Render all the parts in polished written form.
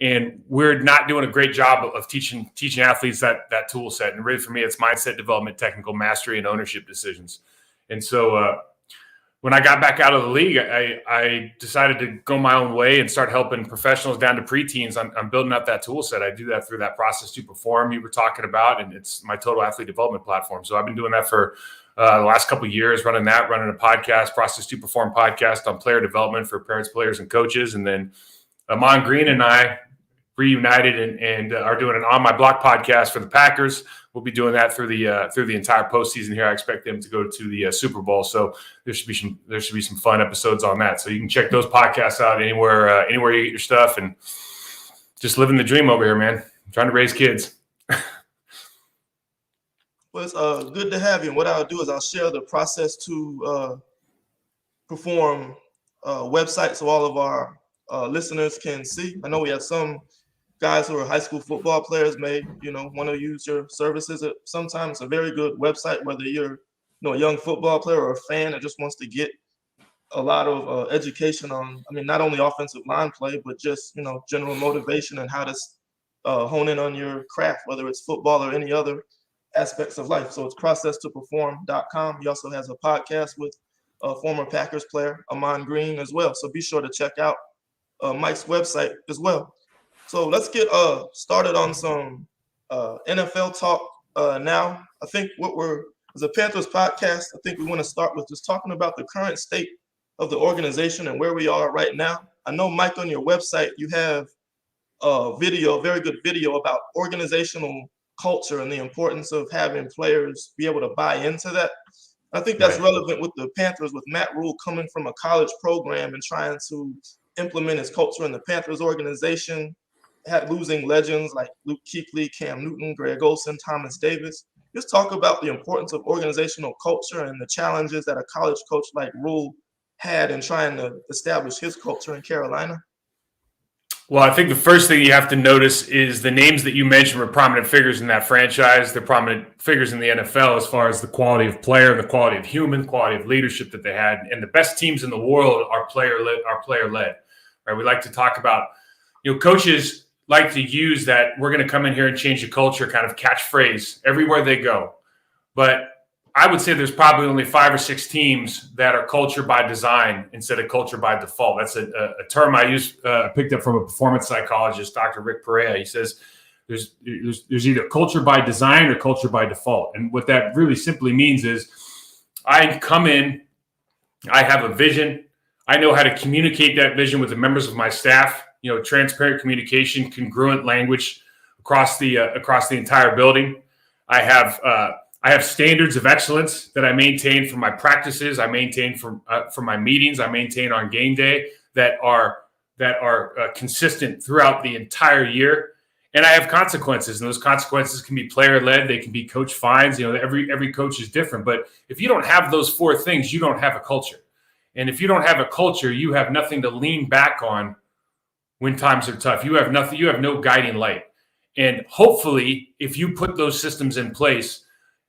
And we're not doing a great job of teaching athletes that tool set. And really, for me, it's mindset development, technical mastery, and ownership decisions. And so when I got back out of the league, I decided to go my own way and start helping professionals down to preteens on building out that tool set. I do that through that Process to Perform you were talking about, and it's my total athlete development platform. So I've been doing that for the last couple of years, running a podcast, Process to Perform podcast on player development for parents, players, and coaches. And then Amon Green and I reunited and are doing an On My Block podcast for the Packers. We'll be doing that through the entire postseason here. I expect them to go to the Super Bowl, so there should be some fun episodes on that. So you can check those podcasts out anywhere you get your stuff, and just living the dream over here, man. I'm trying to raise kids. Well, it's good to have you. And what I'll do is I'll share the Process to Perform website so all of our listeners can see. I know we have some guys who are high school football players may, want to use your services. Sometimes it's a very good website, whether you're, a young football player or a fan that just wants to get a lot of education on, not only offensive line play, but just, general motivation and how to hone in on your craft, whether it's football or any other aspects of life. So it's processtoperform.com. He also has a podcast with a former Packers player, Amon Green, as well. So be sure to check out Mike's website as well. So let's get started on some NFL talk now. I think as a Panthers podcast, I think we want to start with just talking about the current state of the organization and where we are right now. I know, Mike, on your website, you have a very good video about organizational culture and the importance of having players be able to buy into that. I think that's relevant with the Panthers, with Matt Rule coming from a college program and trying to implement his culture in the Panthers organization, losing legends like Luke Kuechly, Cam Newton, Greg Olsen, Thomas Davis. Just talk about the importance of organizational culture and the challenges that a college coach like Rule had in trying to establish his culture in Carolina. Well, I think the first thing you have to notice is the names that you mentioned were prominent figures in that franchise. They're prominent figures in the NFL as far as the quality of player, the quality of human, quality of leadership that they had. And the best teams in the world are player-led. Right? We like to talk about, coaches like to use that we're going to come in here and change the culture kind of catchphrase everywhere they go. But I would say there's probably only 5 or 6 teams that are culture by design instead of culture by default. That's a term I picked up from a performance psychologist, Dr. Rick Perea. He says there's either culture by design or culture by default. And what that really simply means is I come in, I have a vision, I know how to communicate that vision with the members of my staff, transparent communication, congruent language across the entire building. I have standards of excellence that I maintain for my practices. I maintain for my meetings. I maintain on game day that are consistent throughout the entire year. And I have consequences, and those consequences can be player-led. They can be coach fines. Every coach is different. But if you don't have those 4 things, you don't have a culture. And if you don't have a culture, you have nothing to lean back on when times are tough. You have nothing. You have no guiding light. And hopefully, if you put those systems in place,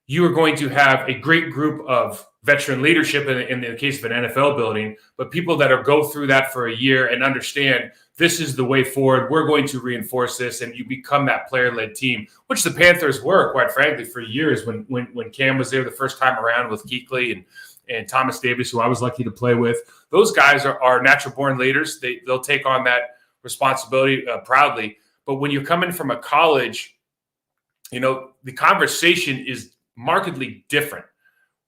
you are going to have a great group of veteran leadership in the case of an NFL building, but people that go through that for a year and understand this is the way forward. We're going to reinforce this, and you become that player-led team, which the Panthers were, quite frankly, for years when Cam was there the first time around with Kuechly and Thomas Davis, who I was lucky to play with. Those guys are natural-born leaders. They'll take on that responsibility proudly. But when you're coming from a college, the conversation is markedly different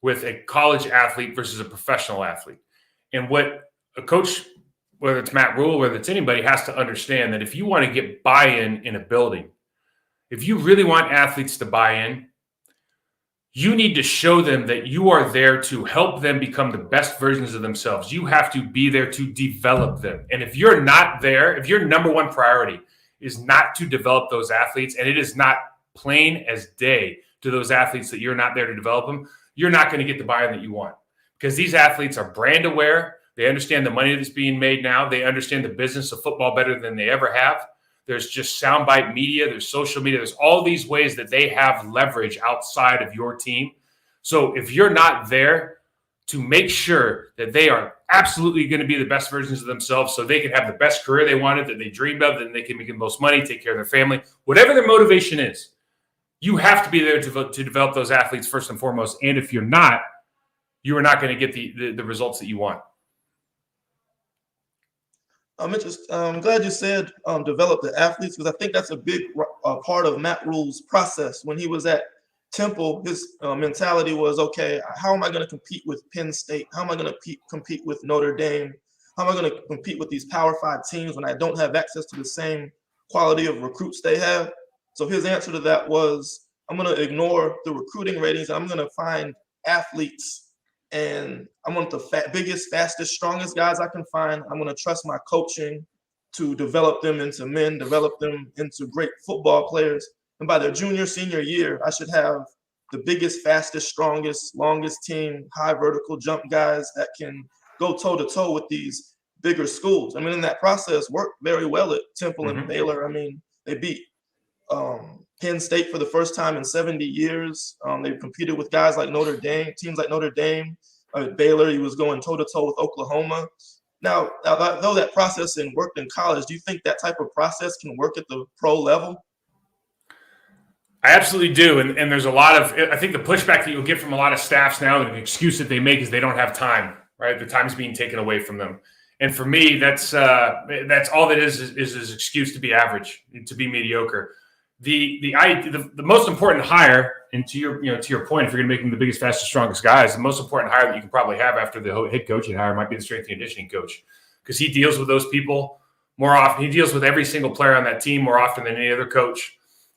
with a college athlete versus a professional athlete. And what a coach, whether it's Matt Rule, whether it's anybody, has to understand that if you want to get buy-in in a building, if you really want athletes to buy in, you need to show them that you are there to help them become the best versions of themselves. You have to be there to develop them. And if you're not there, if your number one priority is not to develop those athletes, and it is not plain as day to those athletes that you're not there to develop them, you're not going to get the buy-in that you want. Because these athletes are brand aware. They understand the money that's being made now. They understand the business of football better than they ever have. There's just soundbite media. There's social media. There's all these ways that they have leverage outside of your team. So if you're not there to make sure that they are absolutely going to be the best versions of themselves so they can have the best career they wanted, that they dreamed of, that they can make the most money, take care of their family, whatever their motivation is. You have to be there to develop those athletes first and foremost. And if you're not, you are not going to get the results that you want. I'm glad you said develop the athletes, because I think that's a big part of Matt Rule's process. When he was at Temple, his mentality was, okay, how am I going to compete with Penn State? How am I going to compete with Notre Dame? How am I going to compete with these Power 5 teams when I don't have access to the same quality of recruits they have? So his answer to that was, I'm going to ignore the recruiting ratings, and I'm going to find athletes, and I want the biggest, fastest, strongest guys I can find. I'm going to trust my coaching to develop them into men, develop them into great football players. And by their junior, senior year, I should have the biggest, fastest, strongest, longest team, high vertical jump guys that can go toe-to-toe with these bigger schools. I mean, in that process, worked very well at Temple and Baylor. I mean, they beat Penn State for the first time in 70 years. They competed with guys like Notre Dame, teams like Notre Dame. At Baylor, he was going toe-to-toe with Oklahoma. Now, though that process worked in college, do you think that type of process can work at the pro level? I absolutely do. And there's a lot of – I think the pushback that you'll get from a lot of staffs now, the excuse that they make is they don't have time, right? The time's being taken away from them. And for me, that's all that is an excuse to be average, to be mediocre. The most important hire, and to your point, if you're going to make them the biggest, fastest, strongest guys, the most important hire that you can probably have after the head coaching hire might be the strength and conditioning coach, because he deals with those people more often. He deals with every single player on that team more often than any other coach.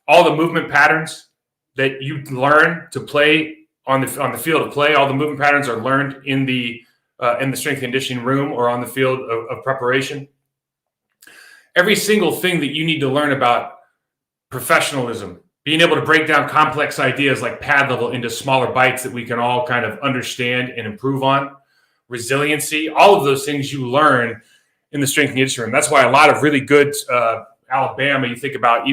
All the movement patterns that you learn to play on the field of play, all the movement patterns are learned in the strength and conditioning room or on the field of preparation. Every single thing that you need to learn about professionalism, being able to break down complex ideas like pad level into smaller bites that we can all kind of understand and improve on, resiliency, all of those things you learn in the strength and conditioning room. That's why a lot of really good Alabama, you think about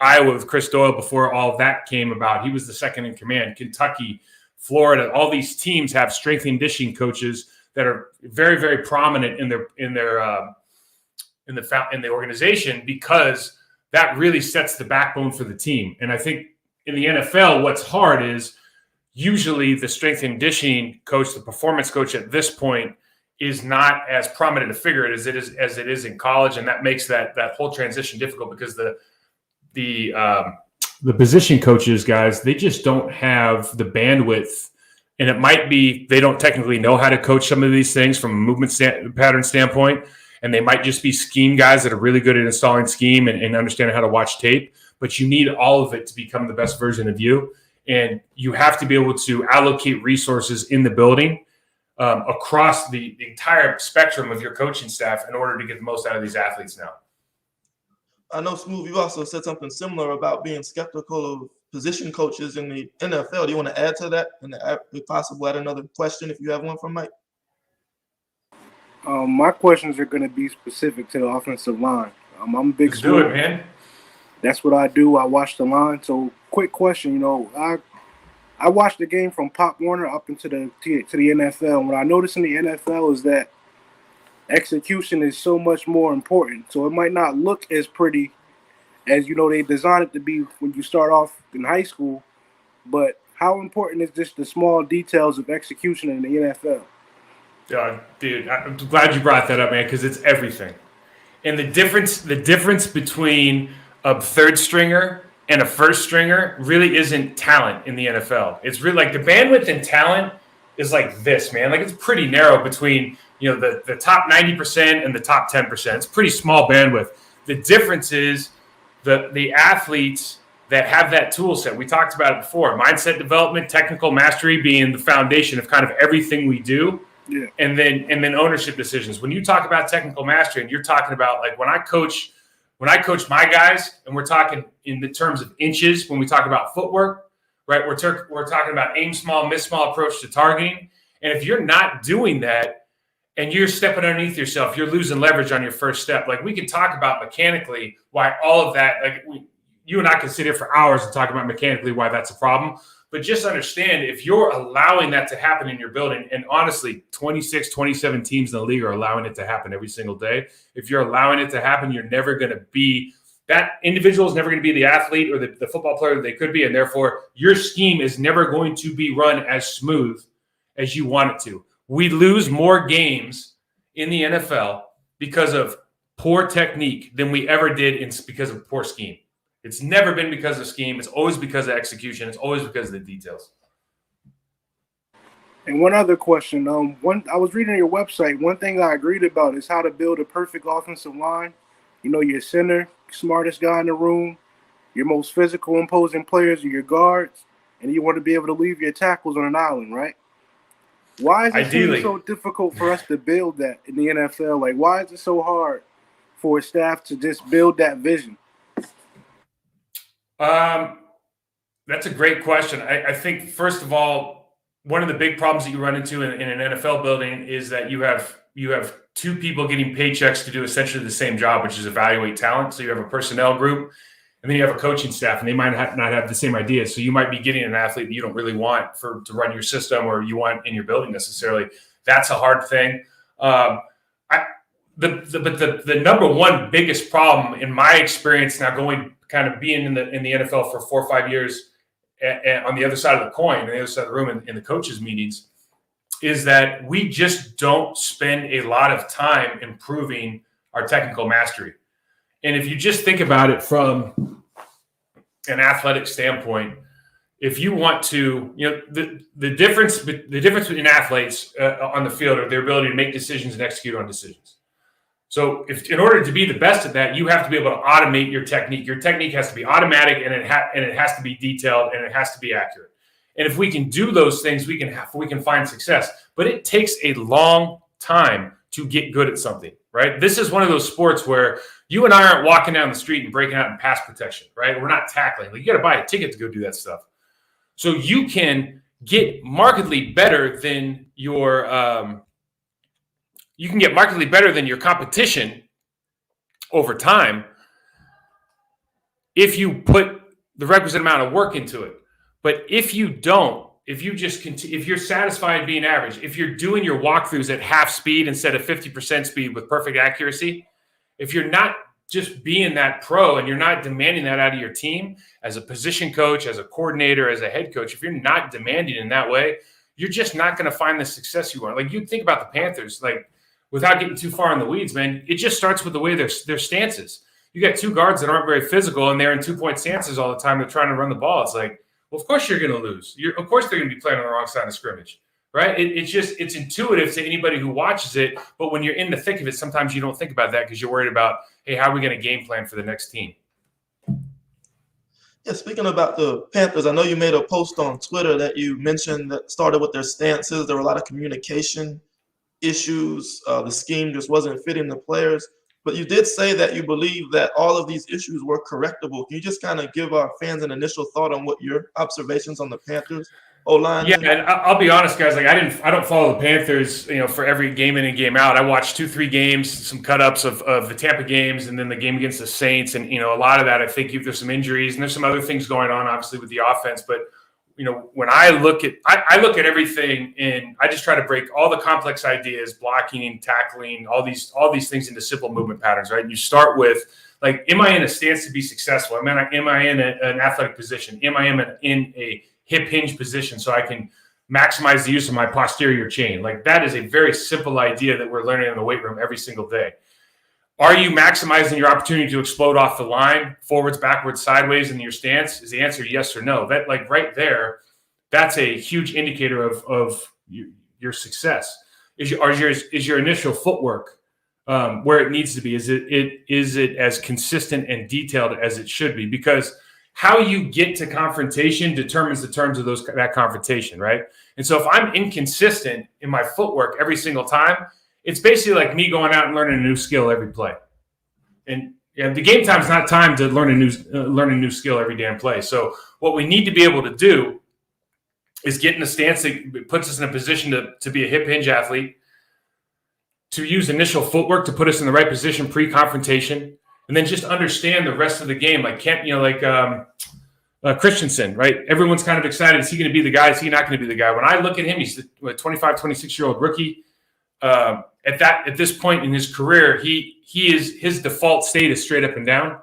Iowa with Chris Doyle before all of that came about. He was the second in command. Kentucky, Florida, all these teams have strength and conditioning coaches that are very, very prominent in the organization, because that really sets the backbone for the team. And I think in the NFL, what's hard is usually the strength and conditioning coach, the performance coach at this point, is not as prominent a figure as it is in college, and that makes that whole transition difficult, because the position coaches, guys, they just don't have the bandwidth, and it might be they don't technically know how to coach some of these things from a movement pattern standpoint, and they might just be scheme guys that are really good at installing scheme and understanding how to watch tape. But you need all of it to become the best version of you, and you have to be able to allocate resources in the building across the entire spectrum of your coaching staff in order to get the most out of these athletes now. I know, Smooth, you also said something similar about being skeptical of position coaches in the NFL. Do you want to add to that? And if possible, add another question if you have one from Mike. My questions are going to be specific to the offensive line. I'm a big Let's do it, man. That's what I do. I watch the line. So, quick question. I watched the game from Pop Warner up into the NFL. And what I noticed in the NFL is that execution is so much more important. So it might not look as pretty as they designed it to be when you start off in high school. But how important is just the small details of execution in the NFL? Dude, I'm glad you brought that up, man, because it's everything. And the difference between a third stringer and a first stringer really isn't talent in the NFL. It's really like the bandwidth and talent is like this, man. Like, it's pretty narrow between the top 90% and the top 10%. It's pretty small bandwidth. The difference is the athletes that have that tool set. We talked about it before. Mindset development, technical mastery being the foundation of kind of everything we do. Yeah. And then ownership decisions. When you talk about technical mastery, and you're talking about, like, when I coach my guys, and we're talking in the terms of inches when we talk about footwork, right? We're talking about aim small, miss small approach to targeting. And if you're not doing that and you're stepping underneath yourself, you're losing leverage on your first step. Like, we can talk about mechanically why all of that, like, you and I can sit here for hours and talk about mechanically why that's a problem. But just understand, if you're allowing that to happen in your building, and honestly, 26, 27 teams in the league are allowing it to happen every single day. If you're allowing it to happen, you're never going to be – that individual is never going to be the athlete or the football player that they could be, and therefore your scheme is never going to be run as smooth as you want it to. We lose more games in the NFL because of poor technique than we ever did because of poor scheme. It's never been because of scheme. It's always because of execution. It's always because of the details. And one other question. I was reading your website. One thing I agreed about is how to build a perfect offensive line. You know, your center, smartest guy in the room, your most physical, imposing players are your guards, and you want to be able to leave your tackles on an island, right? Why is it so difficult for us to build that in the NFL? Like, why is it so hard for a staff to just build that vision? That's a great question. I think, first of all, one of the big problems that you run into in an NFL building is that you have two people getting paychecks to do essentially the same job, which is evaluate talent. So you have a personnel group, and then you have a coaching staff, and they might not have the same ideas. So you might be getting an athlete that you don't really want to run your system or you want in your building necessarily. That's a hard thing. The number one biggest problem in my experience now, going kind of being in the NFL for 4 or 5 years, and on the other side of the coin, on the other side of the room in the coaches' meetings, is that we just don't spend a lot of time improving our technical mastery. And if you just think about it from an athletic standpoint, if you want to, the difference between athletes on the field are their ability to make decisions and execute on decisions. So in order to be the best at that, you have to be able to automate your technique. Your technique has to be automatic, and it has to be detailed, and it has to be accurate. And if we can do those things, we can find success. But it takes a long time to get good at something, right? This is one of those sports where you and I aren't walking down the street and breaking out in pass protection, right? We're not tackling. Like, you got to buy a ticket to go do that stuff. So you can get markedly better than your competition over time if you put the requisite amount of work into it. But if you don't, if you're satisfied being average, if you're doing your walkthroughs at half speed instead of 50% speed with perfect accuracy, if you're not just being that pro and you're not demanding that out of your team as a position coach, as a coordinator, as a head coach, if you're not demanding in that way, you're just not going to find the success you want. Like, you think about the Panthers, like, without getting too far in the weeds, man, it just starts with the way their stances. You got two guards that aren't very physical, and they're in 2-point stances all the time. They're trying to run the ball. It's like, well, of course you're going to lose. Of course they're going to be playing on the wrong side of scrimmage, right? It's intuitive to anybody who watches it, but when you're in the thick of it, sometimes you don't think about that because you're worried about, hey, how are we going to game plan for the next team? Yeah, speaking about the Panthers, I know you made a post on Twitter that you mentioned that started with their stances. There were a lot of communication issues. The scheme just wasn't fitting the players. But you did say that you believe that all of these issues were correctable. Can you just kind of give our fans an initial thought on what your observations on the Panthers O-line? Yeah, and I'll be honest, guys. Like, I don't follow the Panthers, for every game in and game out. I watched 2-3 games, some cut-ups of the Tampa games, and then the game against the Saints. And a lot of that, I think there's some injuries and there's some other things going on, obviously, with the offense. But when I look at everything, and I just try to break all the complex ideas, blocking, tackling, all these things into simple movement patterns, right? And you start with, like, am I in a stance to be successful? Am I in an athletic position? Am I in a hip hinge position so I can maximize the use of my posterior chain? Like, that is a very simple idea that we're learning in the weight room every single day. Are you maximizing your opportunity to explode off the line, forwards, backwards, sideways in your stance? Is the answer yes or no? That, like, right there, that's a huge indicator of your success. Is your initial footwork where it needs to be? Is it as consistent and detailed as it should be? Because how you get to confrontation determines the terms of that confrontation, right? And so if I'm inconsistent in my footwork every single time, it's basically like me going out and learning a new skill every play. And the game time is not time to learn a new skill every damn play. So what we need to be able to do is get in a stance that puts us in a position to be a hip hinge athlete, to use initial footwork to put us in the right position pre-confrontation, and then just understand the rest of the game. Like, Christensen, right? Everyone's kind of excited. Is he going to be the guy? Is he not going to be the guy? When I look at him, he's a 25, 26-year-old rookie. At this point in his career, his default state is straight up and down,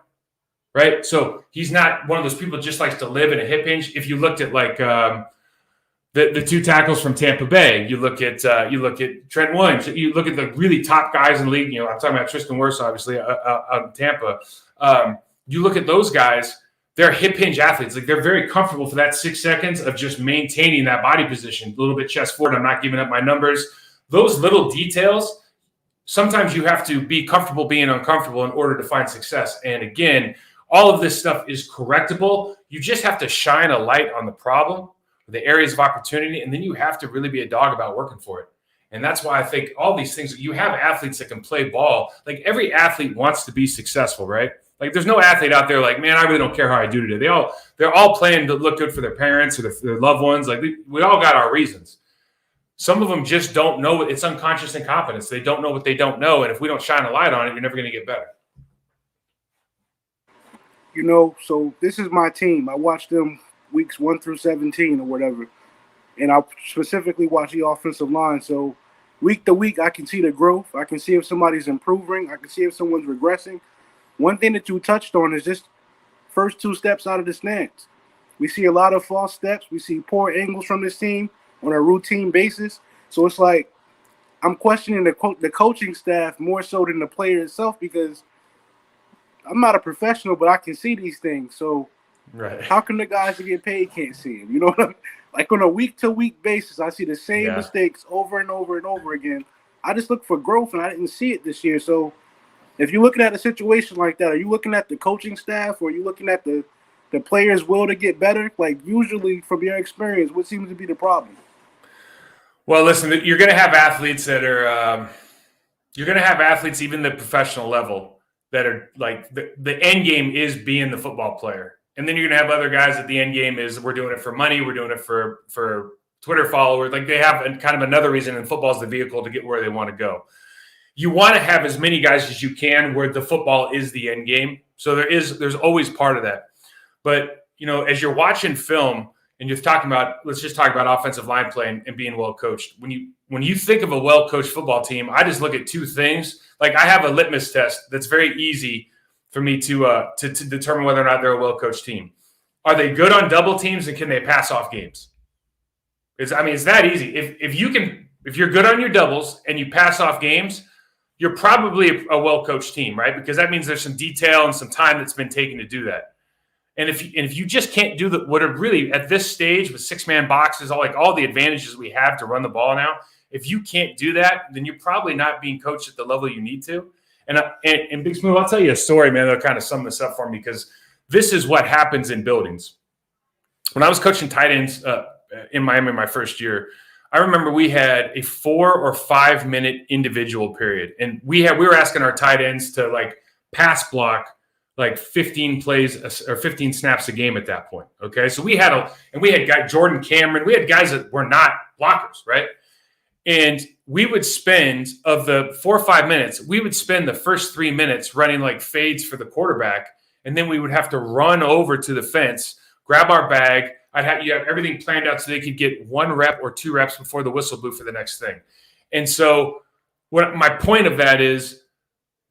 right? So he's not one of those people that just likes to live in a hip hinge. If you looked at like the two tackles from Tampa Bay, you look at Trent Williams, you look at the really top guys in the league. I'm talking about Tristan Wirfs, obviously, out in Tampa. You look at those guys. They're hip hinge athletes. Like they're very comfortable for that 6 seconds of just maintaining that body position, a little bit chest forward. I'm not giving up my numbers. Those little details, sometimes you have to be comfortable being uncomfortable in order to find success. And again, all of this stuff is correctable. You just have to shine a light on the problem, the areas of opportunity, and then you have to really be a dog about working for it. And that's why I think all these things, you have athletes that can play ball. Like every athlete wants to be successful, right? Like there's no athlete out there like, man, I really don't care how I do today. They're all playing to look good for their parents or their loved ones. Like we all got our reasons. Some of them just don't know. It's unconscious incompetence. They don't know what they don't know. And if we don't shine a light on it, you're never going to get better. So this is my team. I watched them weeks 1 through 17 or whatever. And I specifically watch the offensive line. So week to week, I can see the growth. I can see if somebody's improving. I can see if someone's regressing. One thing that you touched on is just first 2 steps out of the stance. We see a lot of false steps. We see poor angles from this team on a routine basis. So it's like I'm questioning the coaching staff more so than the player itself because I'm not a professional, but I can see these things. So right. How come the guys that get paid can't see them? You know what I mean? Like on a week-to-week basis, I see the same mistakes over and over and over again. I just look for growth, and I didn't see it this year. So if you're looking at a situation like that, are you looking at the coaching staff or are you looking at the players' will to get better? Like usually from your experience, what seems to be the problem? Well, listen, you're going to have athletes that are you're going to have athletes even the professional level that are like the end game is being the football player. And then you're going to have other guys that the end game is we're doing it for money. We're doing it for Twitter followers. Like they have kind of another reason, and football is the vehicle to get where they want to go. You want to have as many guys as you can where the football is the end game. So there's always part of that. But, as you're watching film and you're talking about, let's just talk about offensive line play and being well coached. When you think of a well-coached football team, I just look at 2 things. Like I have a litmus test that's very easy for me to determine whether or not they're a well-coached team. Are they good on double teams and can they pass off games? It's that easy. If you're good on your doubles and you pass off games, you're probably a well-coached team, right? Because that means there's some detail and some time that's been taken to do that. And if you just can't do what are really at this stage with 6-man boxes, all the advantages we have to run the ball now, if you can't do that, then you're probably not being coached at the level you need to. And Big Smooth, I'll tell you a story, man, that'll kind of sum this up for me because this is what happens in buildings. When I was coaching tight ends in Miami my first year, I remember we had a 4 or 5 minute individual period, and we were asking our tight ends to like pass block like 15 plays or 15 snaps a game at that point. Okay, so we had Jordan Cameron, we had guys that were not blockers, right? And we would spend of the 4 or 5 minutes, we would spend the first 3 minutes running like fades for the quarterback, and then we would have to run over to the fence, grab our bag. You have everything planned out so they could get 1 rep or 2 reps before the whistle blew for the next thing. And so my point of that is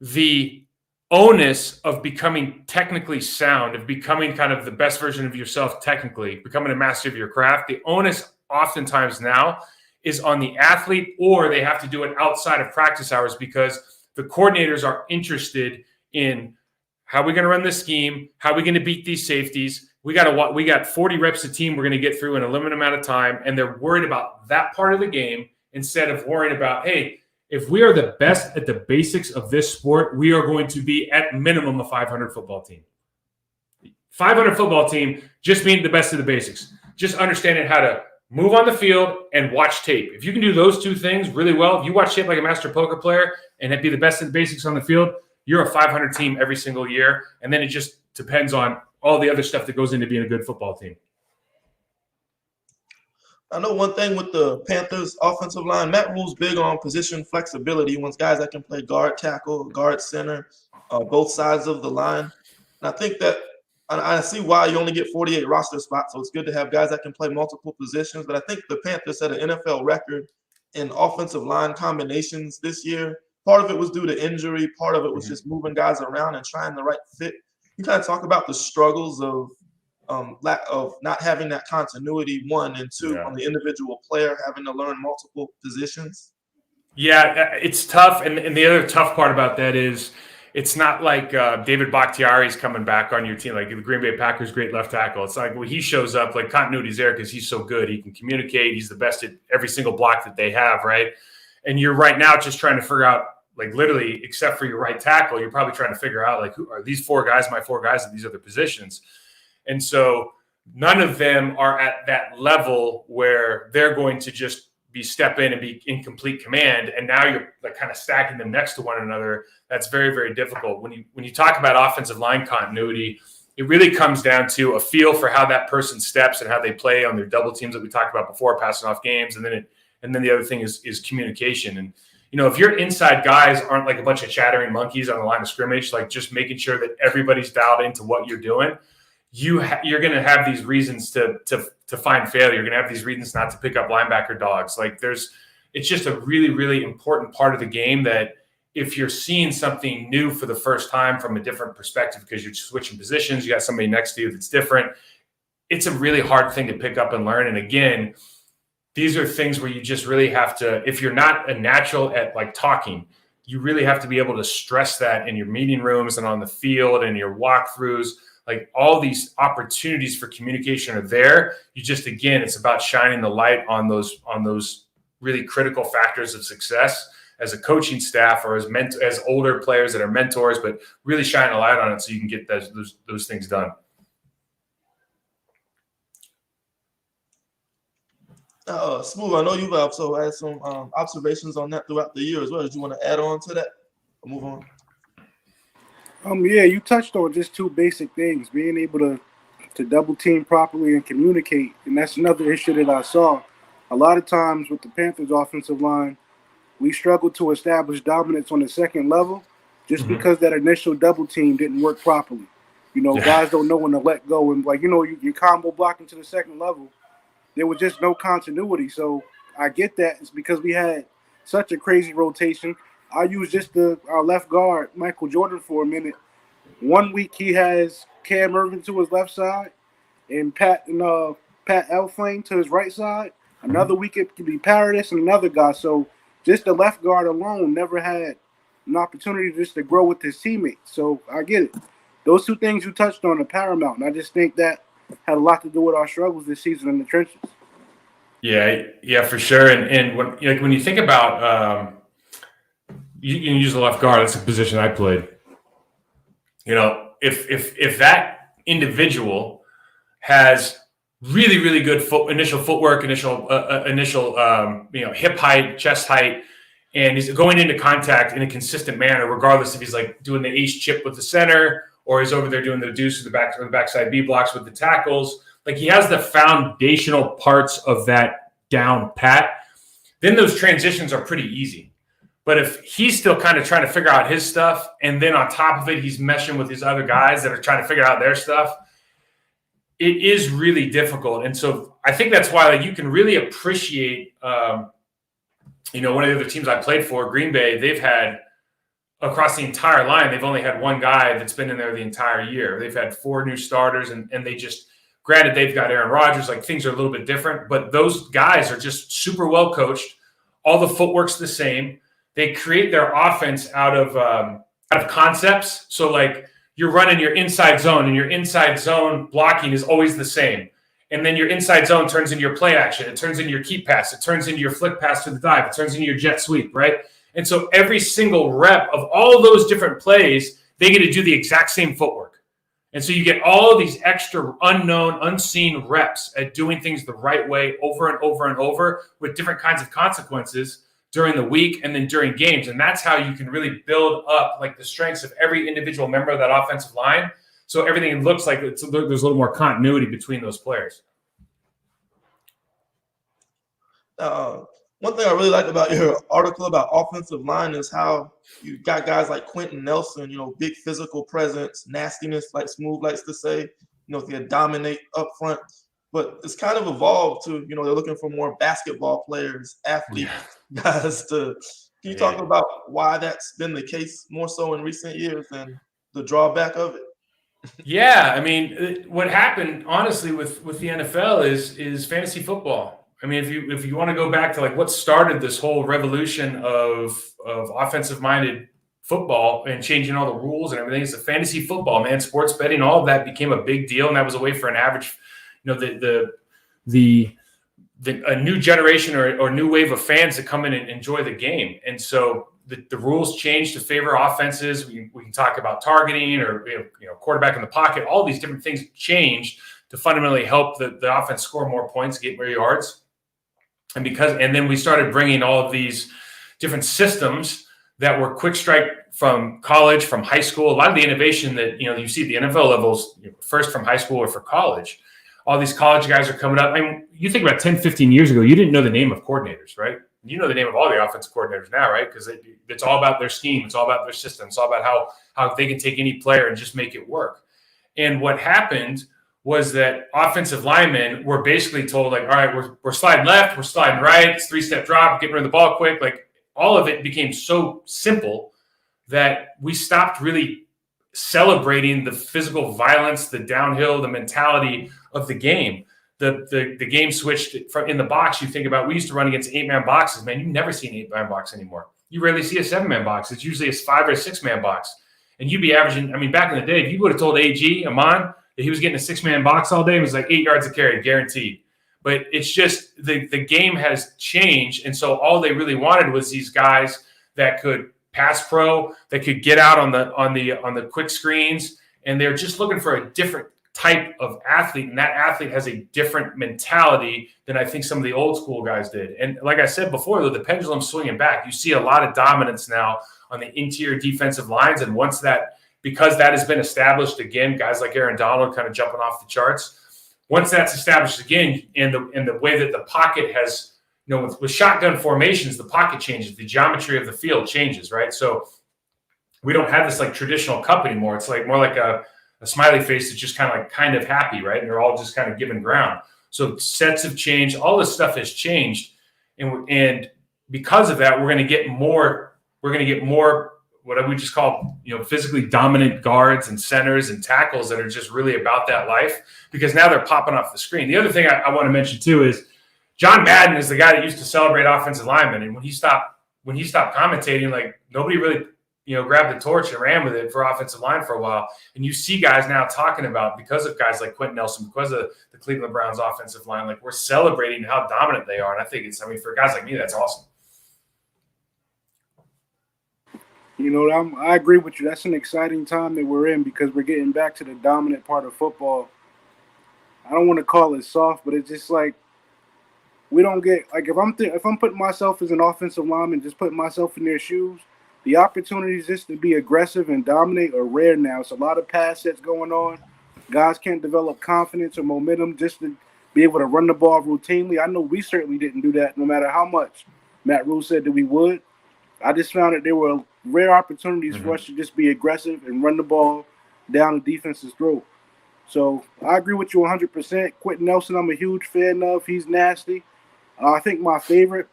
the onus of becoming technically sound, of becoming kind of the best version of yourself technically, becoming a master of your craft, the onus oftentimes now is on the athlete, or they have to do it outside of practice hours because the coordinators are interested in how are we going to run this scheme, how are we going to beat these safeties. We got 40 reps a team we're going to get through in a limited amount of time, and they're worried about that part of the game instead of worrying about, hey, if we are the best at the basics of this sport, we are going to be at minimum a 500 football team. 500 football team just means the best of the basics. Just understanding how to move on the field and watch tape. If you can do those 2 things really well, if you watch tape like a master poker player and be the best at the basics on the field, you're a 500 team every single year. And then it just depends on all the other stuff that goes into being a good football team. I know one thing with the Panthers offensive line, Matt Rule's big on position flexibility. He wants guys that can play guard tackle, guard center, both sides of the line. And I think that I see why you only get 48 roster spots, so it's good to have guys that can play multiple positions. But I think the Panthers set an NFL record in offensive line combinations this year. Part of it was due to injury. Part of it was just moving guys around and trying the right fit. You kind of talk about the struggles of lack of not having that continuity, 1 and 2 on the individual player, having to learn multiple positions. Yeah, it's tough. And the other tough part about that is it's not like David Bakhtiari's coming back on your team. Like the Green Bay Packers, great left tackle. It's like when he shows up, like continuity's there because he's so good. He can communicate. He's the best at every single block that they have, right? And you're right now just trying to figure out, like literally, except for your right tackle, you're probably trying to figure out, like, who are these 4 guys, my 4 guys at these other positions. And so none of them are at that level where they're going to just step in and be in complete command. And now you're like kind of stacking them next to one another. That's very, very difficult. When you talk about offensive line continuity, it really comes down to a feel for how that person steps and how they play on their double teams that we talked about before, passing off games. And then the other thing is communication. And, if your inside guys aren't like a bunch of chattering monkeys on the line of scrimmage, like just making sure that everybody's dialed into what you're doing, you're going to have these reasons to find failure. You're going to have these reasons not to pick up linebacker dogs. Like it's just a really, really important part of the game that if you're seeing something new for the first time from a different perspective because you're switching positions, you got somebody next to you that's different, it's a really hard thing to pick up and learn. And again, these are things where you just really have to, if you're not a natural at like talking, you really have to be able to stress that in your meeting rooms and on the field and your walkthroughs. Like all these opportunities for communication are there. You just, again, it's about shining the light on those really critical factors of success as a coaching staff or as older players that are mentors, but really shine a light on it so you can get those things done. Smooth, I know you've also had some observations on that throughout the year as well. Did you want to add on to that or move on? Yeah, you touched on just 2 basic things: being able to double team properly and communicate. And that's another issue that I saw. A lot of times with the Panthers offensive line, we struggle to establish dominance on the second level just because that initial double team didn't work properly. Guys don't know when to let go. And you combo blocking to the second level, there was just no continuity. So I get that. It's because we had such a crazy rotation. I use just our left guard, Michael Jordan, for a minute. 1 week he has Cam Irvin to his left side and Pat Elflame to his right side. Another week it could be Paradis and another guy. So just the left guard alone never had an opportunity just to grow with his teammates. So I get it. Those 2 things you touched on are paramount. And I just think that had a lot to do with our struggles this season in the trenches. Yeah, for sure. And when you think about you can use the left guard, that's a position I played. If that individual has really, really good initial footwork, initial hip height, chest height, and he's going into contact in a consistent manner, regardless if he's like doing the ace chip with the center or he's over there doing the deuce with the backside B blocks with the tackles. Like he has the foundational parts of that down pat. Then those transitions are pretty easy. But if he's still kind of trying to figure out his stuff, and then on top of it, he's meshing with these other guys that are trying to figure out their stuff, it is really difficult. And so I think that's why you can really appreciate, one of the other teams I played for, Green Bay, they've had across the entire line, they've only had 1 guy that's been in there the entire year. They've had 4 new starters, and they just – granted, they've got Aaron Rodgers. Like, things are a little bit different. But those guys are just super well coached. All the footwork's the same. They create their offense out of concepts. So, like, you're running your inside zone, and your inside zone blocking is always the same. And then your inside zone turns into your play action. It turns into your keep pass. It turns into your flick pass to the dive. It turns into your jet sweep, right? And so every single rep of all those different plays, they get to do the exact same footwork. And so you get all of these extra unknown, unseen reps at doing things the right way over and over and over with different kinds of consequences during the week and then during games. And that's how you can really build up like the strengths of every individual member of that offensive line. So everything looks like there's a little more continuity between those players. One thing I really liked about your article about offensive line is how you got guys like Quentin Nelson, big physical presence, nastiness, like Smooth likes to say, they dominate up front. But it's kind of evolved to, they're looking for more basketball players, athlete guys to. Can you talk about why that's been the case more so in recent years and the drawback of it? Yeah, I mean, what happened honestly with the NFL is fantasy football. I mean, if you want to go back to like what started this whole revolution of offensive minded football and changing all the rules and everything, it's the fantasy football, man. Sports betting, all of that became a big deal, and that was a way for an average, a new generation or new wave of fans to come in and enjoy the game. And so the rules changed to favor offenses. We can talk about targeting or quarterback in the pocket. All these different things changed to fundamentally help the offense score more points, get more yards. And then we started bringing all of these different systems that were quick strike from college, from high school. A lot of the innovation that you see at the NFL levels, first from high school or for college. All these college guys are coming up. I mean, you think about 10, 15 years ago, you didn't know the name of coordinators, right? You know the name of all the offensive coordinators now, right? Because it's all about their scheme. It's all about their system. It's all about how they can take any player and just make it work. And what happened was that offensive linemen were basically told, like, all right, we're sliding left, we're sliding right, it's 3-step drop, getting rid of the ball quick. Like, all of it became so simple that we stopped really celebrating the physical violence, the downhill, the mentality of the game. The game switched from in the box. You think about, we used to run against 8-man boxes, man. You never see an 8-man box anymore. You rarely see a 7-man box. It's usually a 5 or 6-man box. And you'd be averaging, I mean, back in the day, if you would have told AG, Amon, that he was getting a 6-man box all day, it was like 8 yards a carry, guaranteed. But it's just the game has changed. And so all they really wanted was these guys that could pass pro, that could get out on the quick screens. And they're just looking for a different type of athlete, and that athlete has a different mentality than I think some of the old school guys did. And like I said before, though, the pendulum's swinging back. You see a lot of dominance now on the interior defensive lines, and because that has been established again, guys like Aaron Donald kind of jumping off the charts. Once that's established again, and the way that the pocket has, with shotgun formations, the pocket changes, the geometry of the field changes, right? So we don't have this like traditional cup anymore. It's like more like a smiley face that's just kind of happy, right? And they're all just kind of giving ground. So sets have changed. All this stuff has changed. And because of that, we're going to get more what we just call, physically dominant guards and centers and tackles that are just really about that life, because now they're popping off the screen. The other thing I want to mention too is John Madden is the guy that used to celebrate offensive linemen. And when he stopped commentating, like nobody really grabbed the torch and ran with it for offensive line for a while. And you see guys now talking about, because of guys like Quentin Nelson, because of the Cleveland Browns offensive line, like we're celebrating how dominant they are. And I think for guys like me, that's awesome. I agree with you. That's an exciting time that we're in, because we're getting back to the dominant part of football. I don't want to call it soft, but it's just like we don't get, like, if I'm putting myself as an offensive lineman, just putting myself in their shoes, the opportunities just to be aggressive and dominate are rare now. It's a lot of pass sets going on. Guys can't develop confidence or momentum just to be able to run the ball routinely. I know we certainly didn't do that, no matter how much Matt Rule said that we would. I just found that there were rare opportunities for us to just be aggressive and run the ball down the defense's throat. So I agree with you 100%. Quentin Nelson, I'm a huge fan of. He's nasty. I think my favorite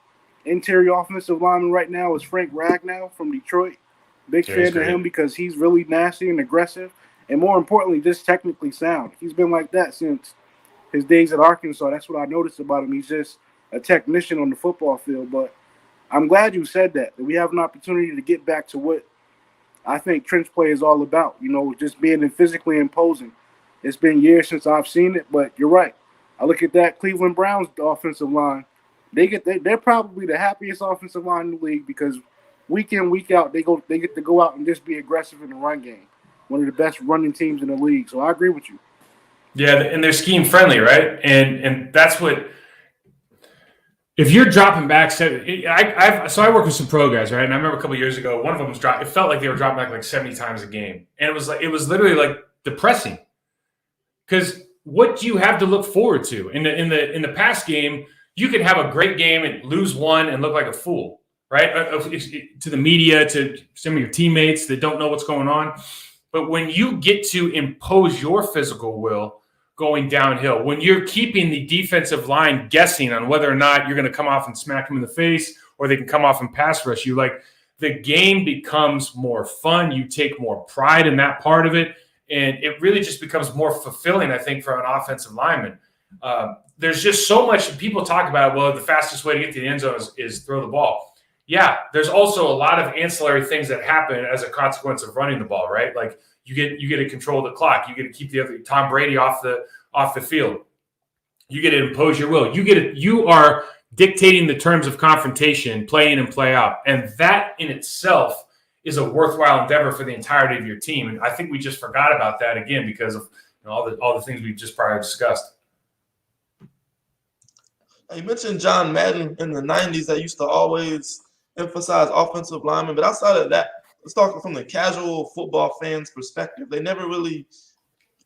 interior offensive lineman right now is Frank Ragnow from Detroit. Big fan of him because he's really nasty and aggressive, and more importantly, just technically sound. He's been like that since his days at Arkansas. That's what I noticed about him. He's just a technician on the football field. But I'm glad you said that we have an opportunity to get back to what I think trench play is all about, just being physically imposing. It's been years since I've seen it, but you're right. I look at that Cleveland Browns offensive line. They're probably the happiest offensive line in the league, because week in, week out, they get to go out and just be aggressive in the run game. One of the best running teams in the league. So I agree with you. Yeah, and they're scheme friendly, right? And that's what, if you're dropping back, so I work with some pro guys, right? And I remember a couple of years ago, one of them was dropping. It felt like they were dropping back like 70 times a game, and it was literally like depressing. Because what do you have to look forward to in the pass game? You can have a great game and lose one and look like a fool, right? To the media, to some of your teammates that don't know what's going on. But when you get to impose your physical will going downhill, when you're keeping the defensive line guessing on whether or not you're going to come off and smack them in the face or they can come off and pass rush you, like the game becomes more fun. You take more pride in that part of it. And it really just becomes more fulfilling, I think, for an offensive lineman. There's just so much people talk about, well, the fastest way to get to the end zone is throw the ball. Yeah, there's also a lot of ancillary things that happen as a consequence of running the ball, right? Like you get to control the clock. You get to keep the other Tom Brady off the field. You get to impose your will. You are dictating the terms of confrontation, play in and play out. And that in itself is a worthwhile endeavor for the entirety of your team. And I think we just forgot about that again because of all the things we've just prior discussed. You mentioned John Madden in the 90s that used to always emphasize offensive linemen, but outside of that, let's talk from the casual football fan's perspective. They never really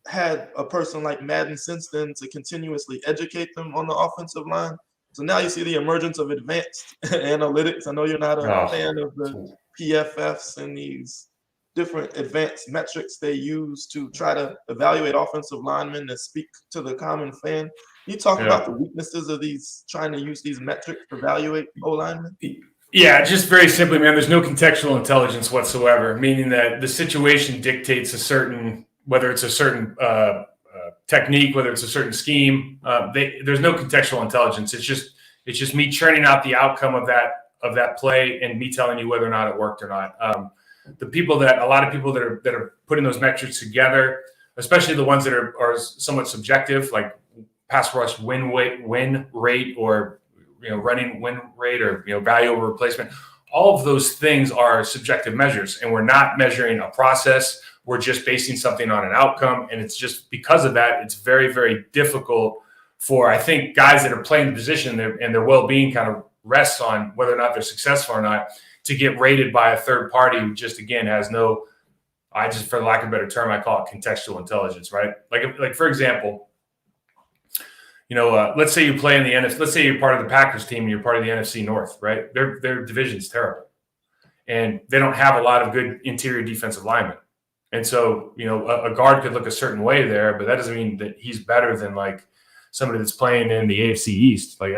had a person like Madden since then to continuously educate them on the offensive line. So now you see the emergence of advanced analytics. I know you're not a fan of the PFFs and these different advanced metrics they use to try to evaluate offensive linemen that speak to the common fan. Can you talk about the weaknesses of these, trying to use these metrics to evaluate O-linemen? Yeah, just very simply, man, there's no contextual intelligence whatsoever, meaning that the situation dictates whether it's a certain technique, whether it's a certain scheme. There's no contextual intelligence. It's just me churning out the outcome of that play and me telling you whether or not it worked or not. A lot of people that are putting those metrics together, especially the ones that are somewhat subjective, like pass rush win rate or running win rate or value over replacement. All of those things are subjective measures, and we're not measuring a process. We're just basing something on an outcome, and it's just because of that, it's very, very difficult for, I think, guys that are playing the position and their well-being kind of rests on whether or not they're successful or not, to get rated by a third party who just, again, has no, for lack of a better term, I call it contextual intelligence, right? Like for example, let's say you play in the NFC. Let's say you're part of the Packers team and you're part of the NFC North, right? Their division's terrible, and they don't have a lot of good interior defensive linemen. And so, a guard could look a certain way there, but that doesn't mean that he's better than like somebody that's playing in the AFC East. Like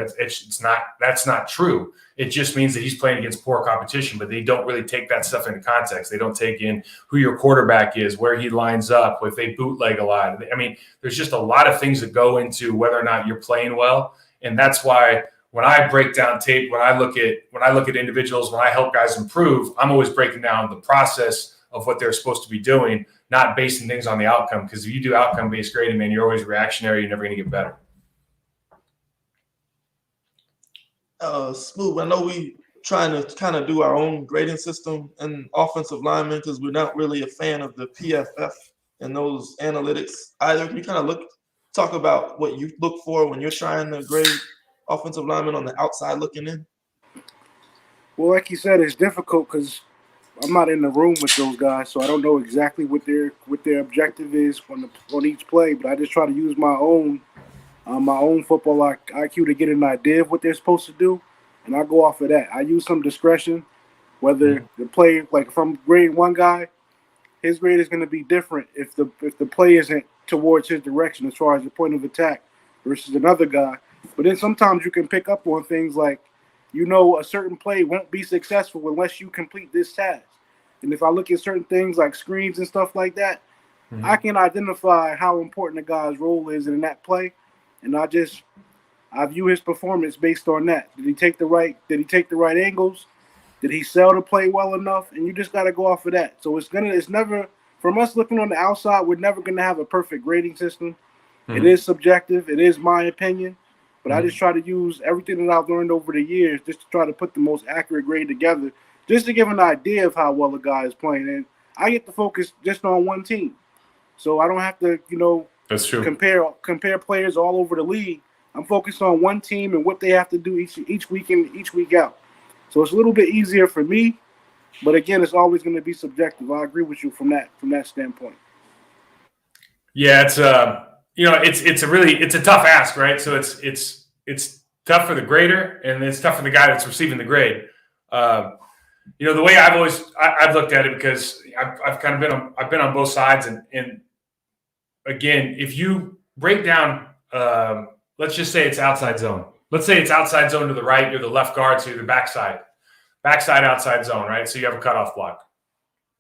that's not true. It just means that he's playing against poor competition, but they don't really take that stuff into context. They don't take in who your quarterback is, where he lines up, if they bootleg a lot. I mean, there's just a lot of things that go into whether or not you're playing well. And that's why when I break down tape, when I look at individuals, when I help guys improve, I'm always breaking down the process of what they're supposed to be doing, not basing things on the outcome. Because if you do outcome-based grading, man, you're always reactionary. You're never going to get better. Smooth. I know we trying to kind of do our own grading system and offensive linemen because we're not really a fan of the PFF and those analytics either. Can you kind of talk about what you look for when you're trying to grade offensive linemen on the outside looking in? Well, like you said, it's difficult because I'm not in the room with those guys, so I don't know exactly what their objective is on each play. But I just try to use my own football IQ to get an idea of what they're supposed to do, and I go off of that. I use some discretion, whether the play, like if I'm grading one guy, his grade is going to be different if the play isn't towards his direction as far as the point of attack versus another guy. But then sometimes you can pick up on things like, a certain play won't be successful unless you complete this task. And if I look at certain things like screens and stuff like that, I can identify how important a guy's role is in that play. And I view his performance based on that. Did he take the right angles? Did he sell the play well enough? And you just got to go off of that. So it's never, from us looking on the outside, we're never going to have a perfect grading system. It is subjective. It is my opinion. But I just try to use everything that I've learned over the years just to try to put the most accurate grade together, just to give an idea of how well a guy is playing. And I get to focus just on one team. So I don't have to, That's true. compare players all over the league. I'm focused on one team and what they have to do each week in, each week out. So it's a little bit easier for me, but again, it's always going to be subjective. I agree with you from that standpoint. Yeah, it's it's a tough ask, right? So it's tough for the grader, and it's tough for the guy that's receiving the grade. The way I've looked at it, because I've kind of been on both sides, and again, if you break down, let's just say it's outside zone. Let's say it's outside zone to the right, you're the left guard, so you're the backside outside zone, right? So you have a cutoff block.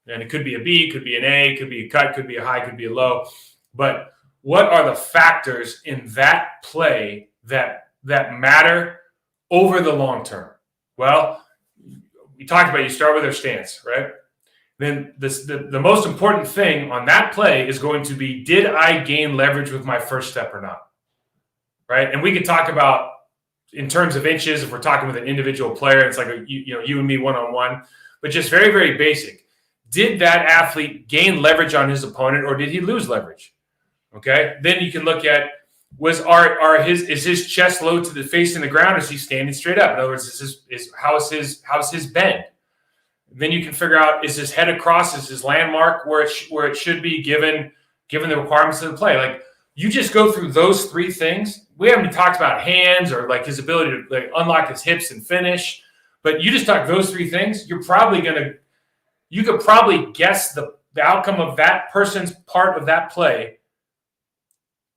And it could be a B, could be an A, could be a cut, could be a high, could be a low. But what are the factors in that play that matter over the long term? Well, we talked about you start with their stance, right? Then the most important thing on that play is going to be, did I gain leverage with my first step or not? Right? And we could talk about in terms of inches if we're talking with an individual player. It's like you and me one-on-one, but just very, very basic. Did that athlete gain leverage on his opponent, or did he lose leverage? Okay. Then you can look at, is his chest low to the face in the ground, or is he standing straight up? In other words, how is his bend? Then you can figure out, is his head across, is his landmark where it should be given the requirements of the play. Like, you just go through those three things. We haven't talked about hands or like his ability to like unlock his hips and finish, but you just talk those three things. You could probably guess the outcome of that person's part of that play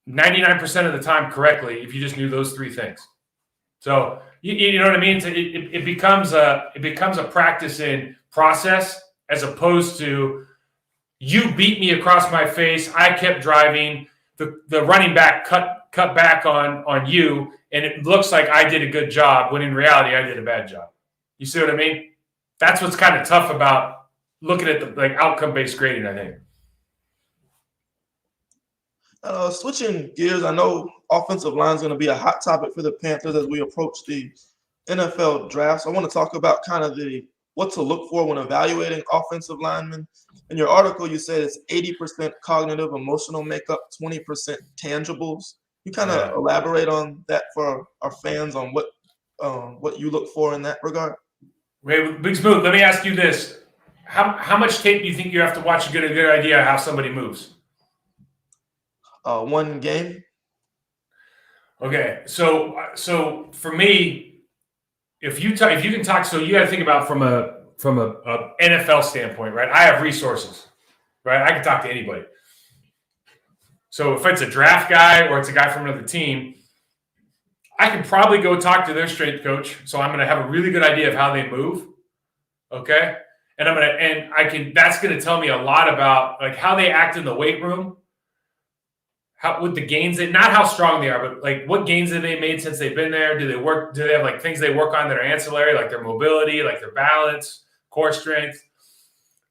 99% of the time correctly if you just knew those three things. So you know what I mean? So it becomes a practice in process, as opposed to, you beat me across my face, I kept driving, the running back cut back on you, and it looks like I did a good job, when in reality I did a bad job. You see what I mean? That's what's kind of tough about looking at the outcome-based grading, I think. Switching gears, I know offensive line is going to be a hot topic for the Panthers as we approach the NFL draft. So I want to talk about kind of what to look for when evaluating offensive linemen. In your article, you said it's 80% cognitive, emotional makeup, 20% tangibles. You kind of elaborate on that for our fans on what you look for in that regard? Wait, Big Smooth, let me ask you this. How much tape do you think you have to watch to get a good idea of how somebody moves? One game. Okay, so for me, if you can talk, so you got to think about from a NFL standpoint, right? I have resources, right? I can talk to anybody. So if it's a draft guy or it's a guy from another team, I can probably go talk to their strength coach. So I'm going to have a really good idea of how they move. Okay, that's going to tell me a lot about like how they act in the weight room. With the gains, not how strong they are, but like what gains have they made since they've been there? Do they have like things they work on that are ancillary, like their mobility, like their balance, core strength?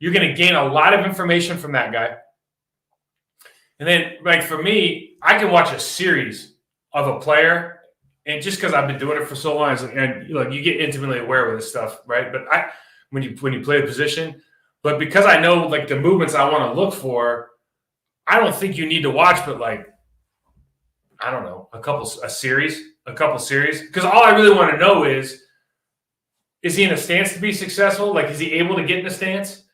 You're going to gain a lot of information from that guy. And then, like for me, I can watch a series of a player, and just because I've been doing it for so long, and look, you get intimately aware with this stuff, right? But when you play the position, but because I know like the movements I want to look for, I don't think you need to watch, but like, I don't know, a couple series. Because all I really want to know is he in a stance to be successful? Like, is he able to get in a stance?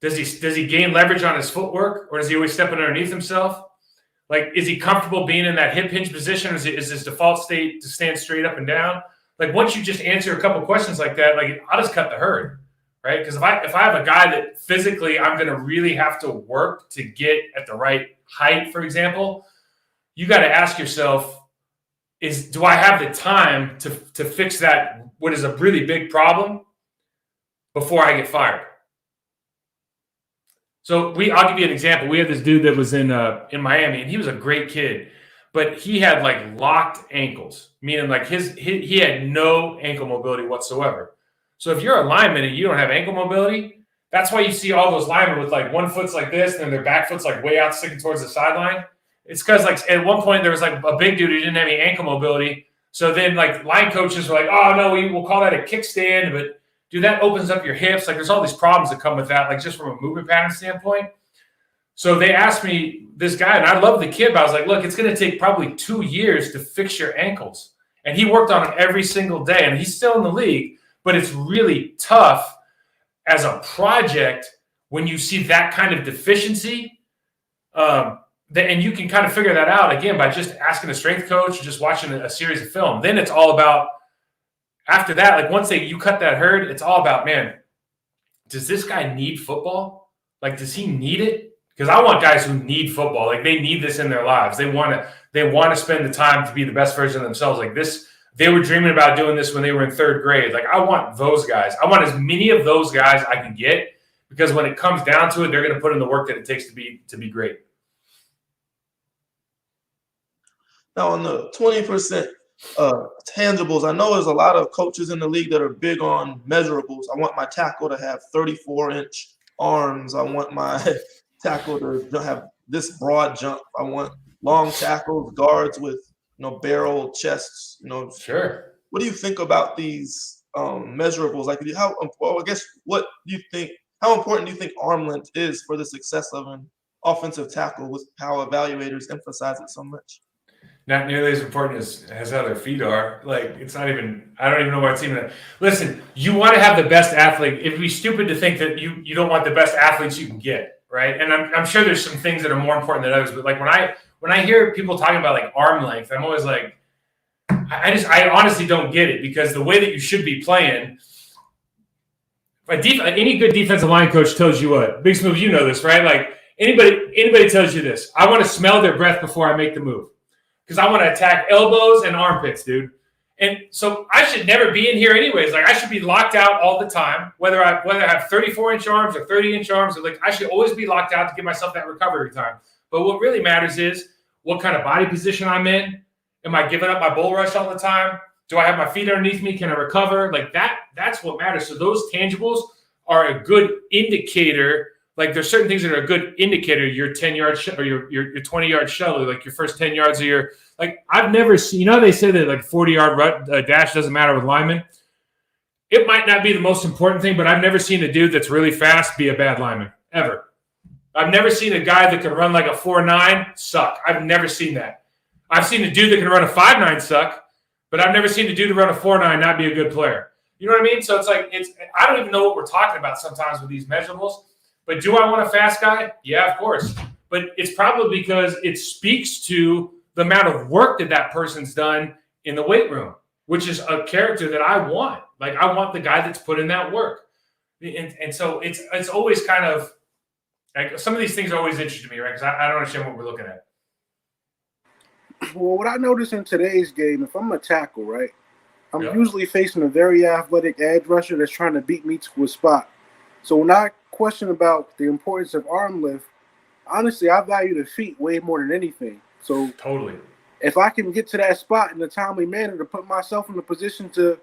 Does he gain leverage on his footwork, or does he always step underneath himself? Like, is he comfortable being in that hip hinge position, or is his default state to stand straight up and down? Like, once you just answer a couple questions like that, like, I'll just cut the herd. Right? Because if I have a guy that physically I'm going to really have to work to get at the right height, for example, you got to ask yourself, do I have the time to fix that, what is a really big problem, before I get fired? So I'll give you an example. We had this dude that was in Miami, and he was a great kid, but he had like locked ankles, meaning like he had no ankle mobility whatsoever. So if you're a lineman and you don't have ankle mobility, that's why you see all those linemen with like one foot's like this, and then their back foot's like way out sticking towards the sideline. It's because like at one point there was like a big dude who didn't have any ankle mobility. So then like line coaches were like, oh no, we'll call that a kickstand, but dude, that opens up your hips. Like there's all these problems that come with that, like just from a movement pattern standpoint. So they asked me, this guy, and I love the kid, but I was like, look, it's going to take probably 2 years to fix your ankles. And he worked on it every single day, and he's still in the league. But it's really tough as a project when you see that kind of deficiency. and you can kind of figure that out, again, by just asking a strength coach or just watching a series of film. Then it's all about, after that, like once you cut that herd, it's all about, man, does this guy need football? Like, does he need it? Because I want guys who need football. Like, they need this in their lives. They want to spend the time to be the best version of themselves. Like this, they were dreaming about doing this when they were in third grade. Like, I want those guys. I want as many of those guys I can get, because when it comes down to it, they're going to put in the work that it takes to be great. Now, on the 20% tangibles, I know there's a lot of coaches in the league that are big on measurables. I want my tackle to have 34-inch arms. I want my tackle to have this broad jump. I want long tackles, guards with barrel chests. Sure. What do you think about these measurables? Like, what do you think? How important do you think arm length is for the success of an offensive tackle, with how evaluators emphasize it so much? Not nearly as important as how their feet are. Like, it's not even, I don't even know why it's even. Listen, you want to have the best athlete. It'd be stupid to think that you don't want the best athletes you can get, right? And I'm sure there's some things that are more important than others. But like when I hear people talking about like arm length, I'm always like, I honestly don't get it, because the way that you should be playing, any good defensive line coach tells you what, Big Smooth, you know this, right? Like anybody tells you this. I want to smell their breath before I make the move, because I want to attack elbows and armpits, dude. And so I should never be in here anyways. Like, I should be locked out all the time, whether I have 34-inch arms or 30-inch arms. Or like, I should always be locked out to give myself that recovery time. But what really matters is what kind of body position I'm in. Am I giving up my bull rush all the time? Do I have my feet underneath me? Can I recover? Like that's what matters. So those tangibles are a good indicator. Like, there's certain things that are a good indicator. Your 10-yard or your 20-yard shuttle, like your first 10 yards of your, like, I've never seen, they say that like 40-yard dash doesn't matter with linemen. It might not be the most important thing, but I've never seen a dude that's really fast be a bad lineman, ever. I've never seen a guy that can run like a 4.9 suck. I've never seen that. I've seen a dude that can run a 5.9 suck, but I've never seen a dude that run a 4.9 not be a good player. You know what I mean? So it's like, I don't even know what we're talking about sometimes with these measurables. But do I want a fast guy? Yeah, of course. But it's probably because it speaks to the amount of work that person's done in the weight room, which is a character that I want. Like, I want the guy that's put in that work. And so it's always kind of like, some of these things are always interesting to me, right? Because I don't understand what we're looking at. Well, what I noticed in today's game, if I'm a tackle, right, I'm usually facing a very athletic edge rusher that's trying to beat me to a spot. So when I question about the importance of arm lift, honestly, I value the feet way more than anything. So totally, if I can get to that spot in a timely manner to put myself in a position to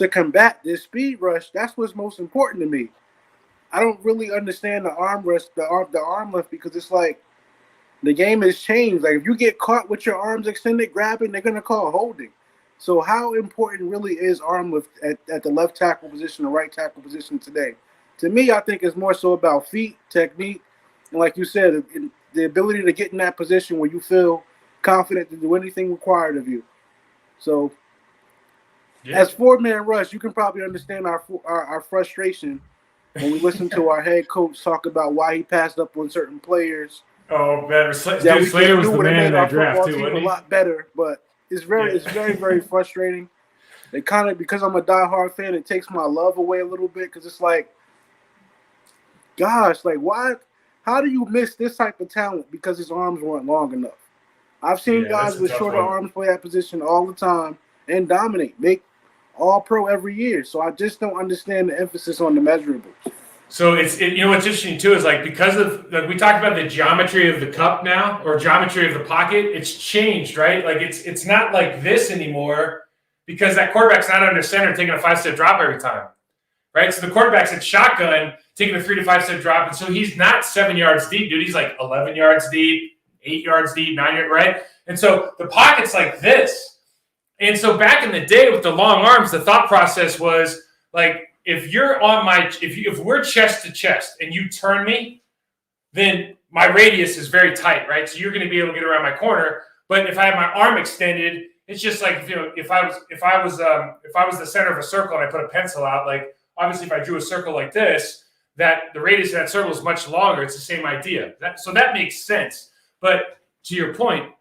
combat this speed rush, that's what's most important to me. I don't really understand the arm rush, the arm lift, because it's like the game has changed. Like, if you get caught with your arms extended grabbing, they're gonna call holding. So how important really is arm lift at the left tackle position, the right tackle position today? To me, I think it's more so about feet, technique, and like you said, the ability to get in that position where you feel confident to do anything required of you. So, as four-man rush, you can probably understand our frustration when we listen to our head coach talk about why he passed up on certain players. Oh, man, Slater was the man in that draft too, wasn't he? A lot better, but it's very, very frustrating. It kind of, because I'm a diehard fan, it takes my love away a little bit, because it's like, gosh, like, why? How do you miss this type of talent because his arms weren't long enough? I've seen guys with shorter arms play that position all the time and dominate, make all-pro every year. So I just don't understand the emphasis on the measurables. So what's interesting too is, like, because of, like, we talked about the geometry of the cup now, or geometry of the pocket, it's changed, right? Like, it's not like this anymore, because that quarterback's not under center taking a 5-step drop every time, right? So the quarterback's at shotgun taking a 3 to 5 step drop, and so he's not 7 yards deep, dude. He's like 11 yards deep, 8 yards deep, 9 yards, right? And so the pocket's like this. And so back in the day with the long arms, the thought process was like, if we're chest to chest and you turn me, then my radius is very tight, right? So you're going to be able to get around my corner. But if I have my arm extended, it's just like, if I was the center of a circle and I put a pencil out, like, obviously if I drew a circle like this, that the radius of that circle is much longer. It's the same idea. So that makes sense. But to your point,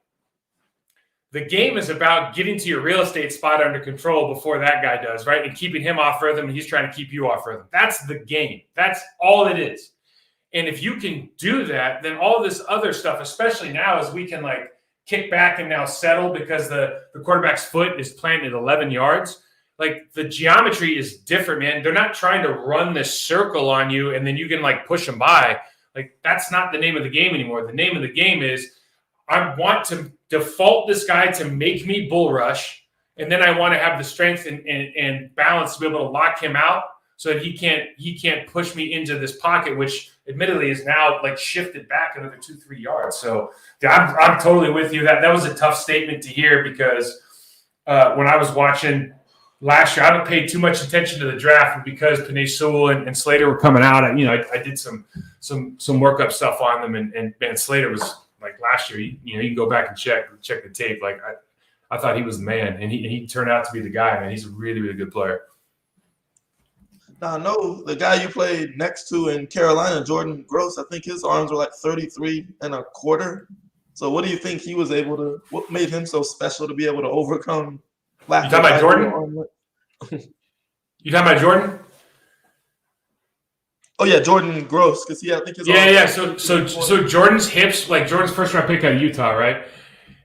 the game is about getting to your real estate spot under control before that guy does, right? And keeping him off rhythm, and he's trying to keep you off rhythm. That's the game. That's all it is. And if you can do that, then all this other stuff, especially now as we can like kick back and now settle because the quarterback's foot is planted at 11 yards, like the geometry is different, man. They're not trying to run this circle on you and then you can like push them by. Like that's not the name of the game anymore. The name of the game is I want to default this guy to make me bull rush, and then I want to have the strength and balance to be able to lock him out so that he can't push me into this pocket, which admittedly is now like shifted back another 2-3 yards. So yeah, I'm totally with you. That was a tough statement to hear because when I was watching last year, I don't pay too much attention to the draft because Penei Sewell and Slater were coming out. I did some workup stuff on them, and man, Slater was like last year. You can go back and check the tape. Like I thought he was the man, and he turned out to be the guy. Man, he's a really, really good player. Now I know the guy you played next to in Carolina, Jordan Gross. I think his arms were like 33 1/4. So what do you think he was able to? What made him so special to be able to overcome? You talking about Jordan? You talking about Jordan? Oh yeah, Jordan Gross, because I think his So Jordan's hips, like Jordan's first round pick out of Utah, right?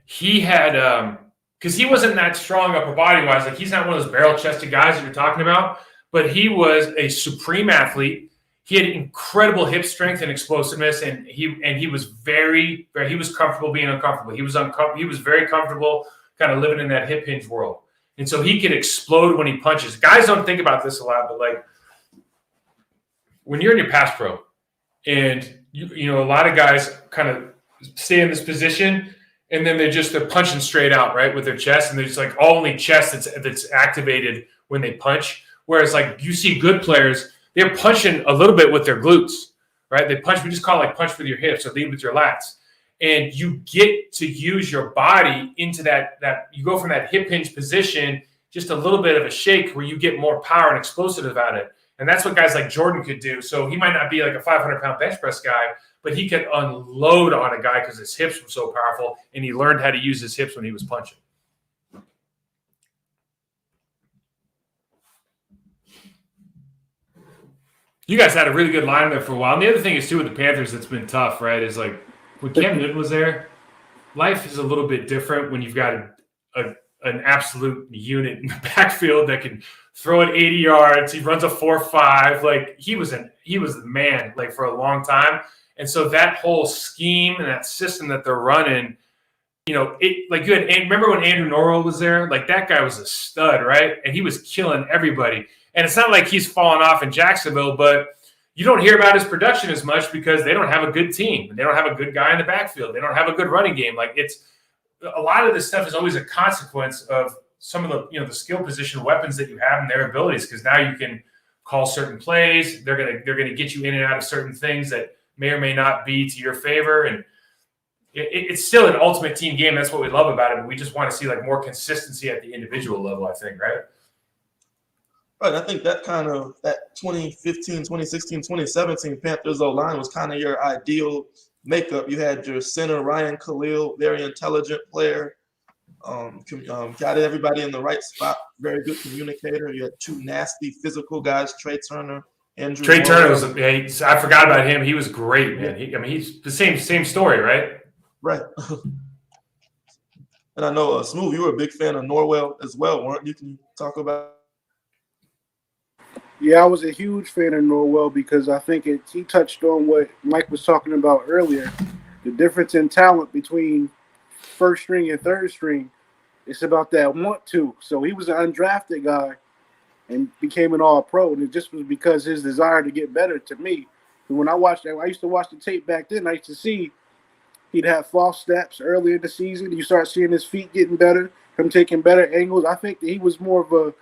He had because he wasn't that strong upper body wise, like he's not one of those barrel chested guys that you're talking about, but he was a supreme athlete. He had incredible hip strength and explosiveness, and he was very he was comfortable being uncomfortable. He was very comfortable kind of living in that hip hinge world. And so he can explode when he punches. Guys don't think about this a lot, but like when you're in your pass pro and you know a lot of guys kind of stay in this position and then they're punching straight out, right, with their chest, and there's like only chest that's activated when they punch. Whereas like you see good players, they're punching a little bit with their glutes, right? They punch, we just call it like punch with your hips or lead with your lats. And you get to use your body into that you go from that hip hinge position, just a little bit of a shake where you get more power and explosive out of it. And that's what guys like Jordan could do. So he might not be like a 500-pound bench press guy, but he could unload on a guy because his hips were so powerful, and he learned how to use his hips when he was punching. You guys had a really good line there for a while. And the other thing is, too, with the Panthers that's been tough, right, is like, when Cam Newton was there, life is a little bit different when you've got an absolute unit in the backfield that can throw it 80 yards. He runs a 4.5. Like he was the man like for a long time. And so that whole scheme and that system that they're running, remember when Andrew Norwell was there? Like that guy was a stud, right? And he was killing everybody. And it's not like he's fallen off in Jacksonville, but you don't hear about his production as much because they don't have a good team. They don't have a good guy in the backfield. They don't have a good running game. Like it's a lot of this stuff is always a consequence of some of the the skill position weapons that you have and their abilities. Because now you can call certain plays. They're gonna get you in and out of certain things that may or may not be to your favor. And it's still an ultimate team game. That's what we love about it. But we just want to see like more consistency at the individual level. I think, right? Right, I think that 2015, 2016, 2017 Panthers O-line was kind of your ideal makeup. You had your center, Ryan Khalil, very intelligent player, got everybody in the right spot, very good communicator. You had two nasty physical guys, Trey Turner, Andrew. Trey Turner I forgot about him. He was great, man. He's the same story, right? Right. And I know, Smooth, you were a big fan of Norwell as well, weren't you? Can you talk about? Yeah, I was a huge fan of Norwell because I think he touched on what Mike was talking about earlier, the difference in talent between first string and third string. It's about that want to. So he was an undrafted guy and became an all-pro, and it just was because his desire to get better to me. And when I used to watch the tape back then, I used to see he'd have false steps early in the season. You start seeing his feet getting better, him taking better angles. I think that he was more